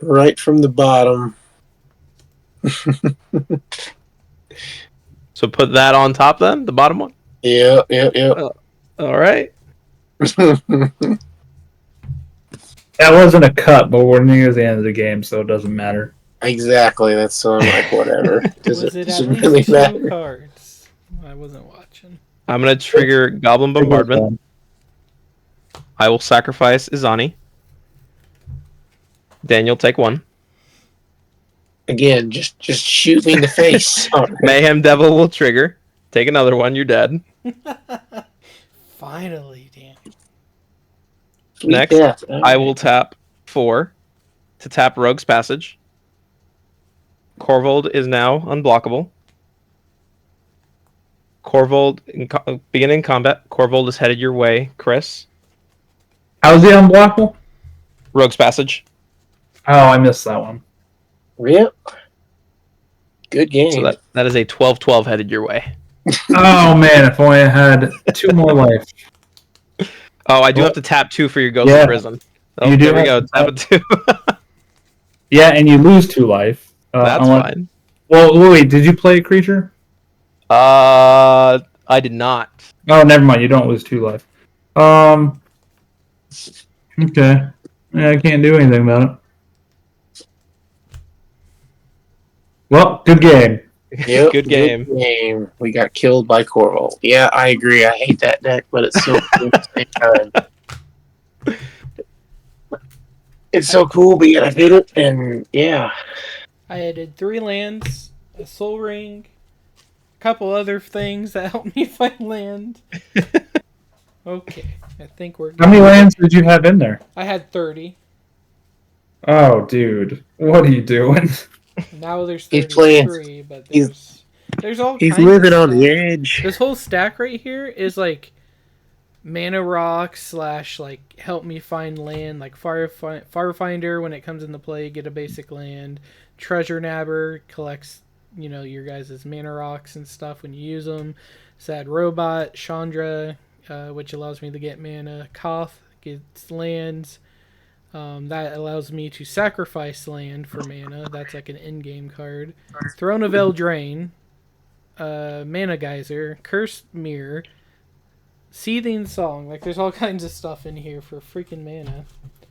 A: Right from the bottom.
C: So put that on top then, the bottom one?
A: Yep.
C: All right.
D: That wasn't a cut, but we're near the end of the game, so it doesn't matter.
A: Exactly, that's so I'm like, whatever. Does
B: Was
A: it
B: it at
A: really
B: least
A: matter?
B: 2 cards? I wasn't watching.
C: I'm going to trigger Goblin Bombardment. I will sacrifice Izani. Daniel, take 1.
A: Again, just shoot me in the face.
C: Mayhem Devil will trigger. Take another one, you're dead.
B: Finally, Dan.
A: Sweet
C: Next,
A: death.
C: I will tap 4 to tap Rogue's Passage. Korvold is now unblockable. Korvold, beginning combat, Korvold is headed your way, Chris.
D: How's he unblockable?
C: Rogue's Passage.
D: Oh, I missed that one.
A: Yep. Good game.
C: So that is a 12-12 headed your way.
D: Oh man, if only I had 2 more life.
C: Oh, I do have to tap 2 for your Ghost
D: Yeah.
C: of Prison. Oh,
D: You do
C: there we go.
D: have
C: Tap it 2.
D: Yeah, and you lose 2 life.
C: That's fine.
D: Well, wait, did you play a creature?
C: I did not.
D: Oh, never mind. You don't lose 2 life. Okay. Yeah, I can't do anything about it. Well, good game.
A: Yep,
C: Good game.
A: We got killed by Korvold. Yeah, I agree. I hate that deck, but it's so cool at the same time. It's so cool, but yet I hate it, and yeah.
B: I added 3 lands, a Soul Ring, a couple other things that helped me find land. Okay, I think we're good.
D: How many lands did you have in there?
B: I had 30.
D: Oh, dude. What are you doing?
B: Now there's
A: He's
B: 33, but there's all
A: He's
B: kinds
A: living
B: of
A: on the
B: stuff.
A: edge.
B: This whole stack right here is like mana rock / like help me find land, like Firefinder when it comes into play, get a basic land. Treasure Nabber collects, your guys' mana rocks and stuff when you use them. Sad Robot, Chandra, which allows me to get mana. Koth gets lands. That allows me to sacrifice land for mana. That's like an in-game card. Throne of Eldraine, Mana Geyser, Cursed Mirror, Seething Song. Like, there's all kinds of stuff in here for freaking mana.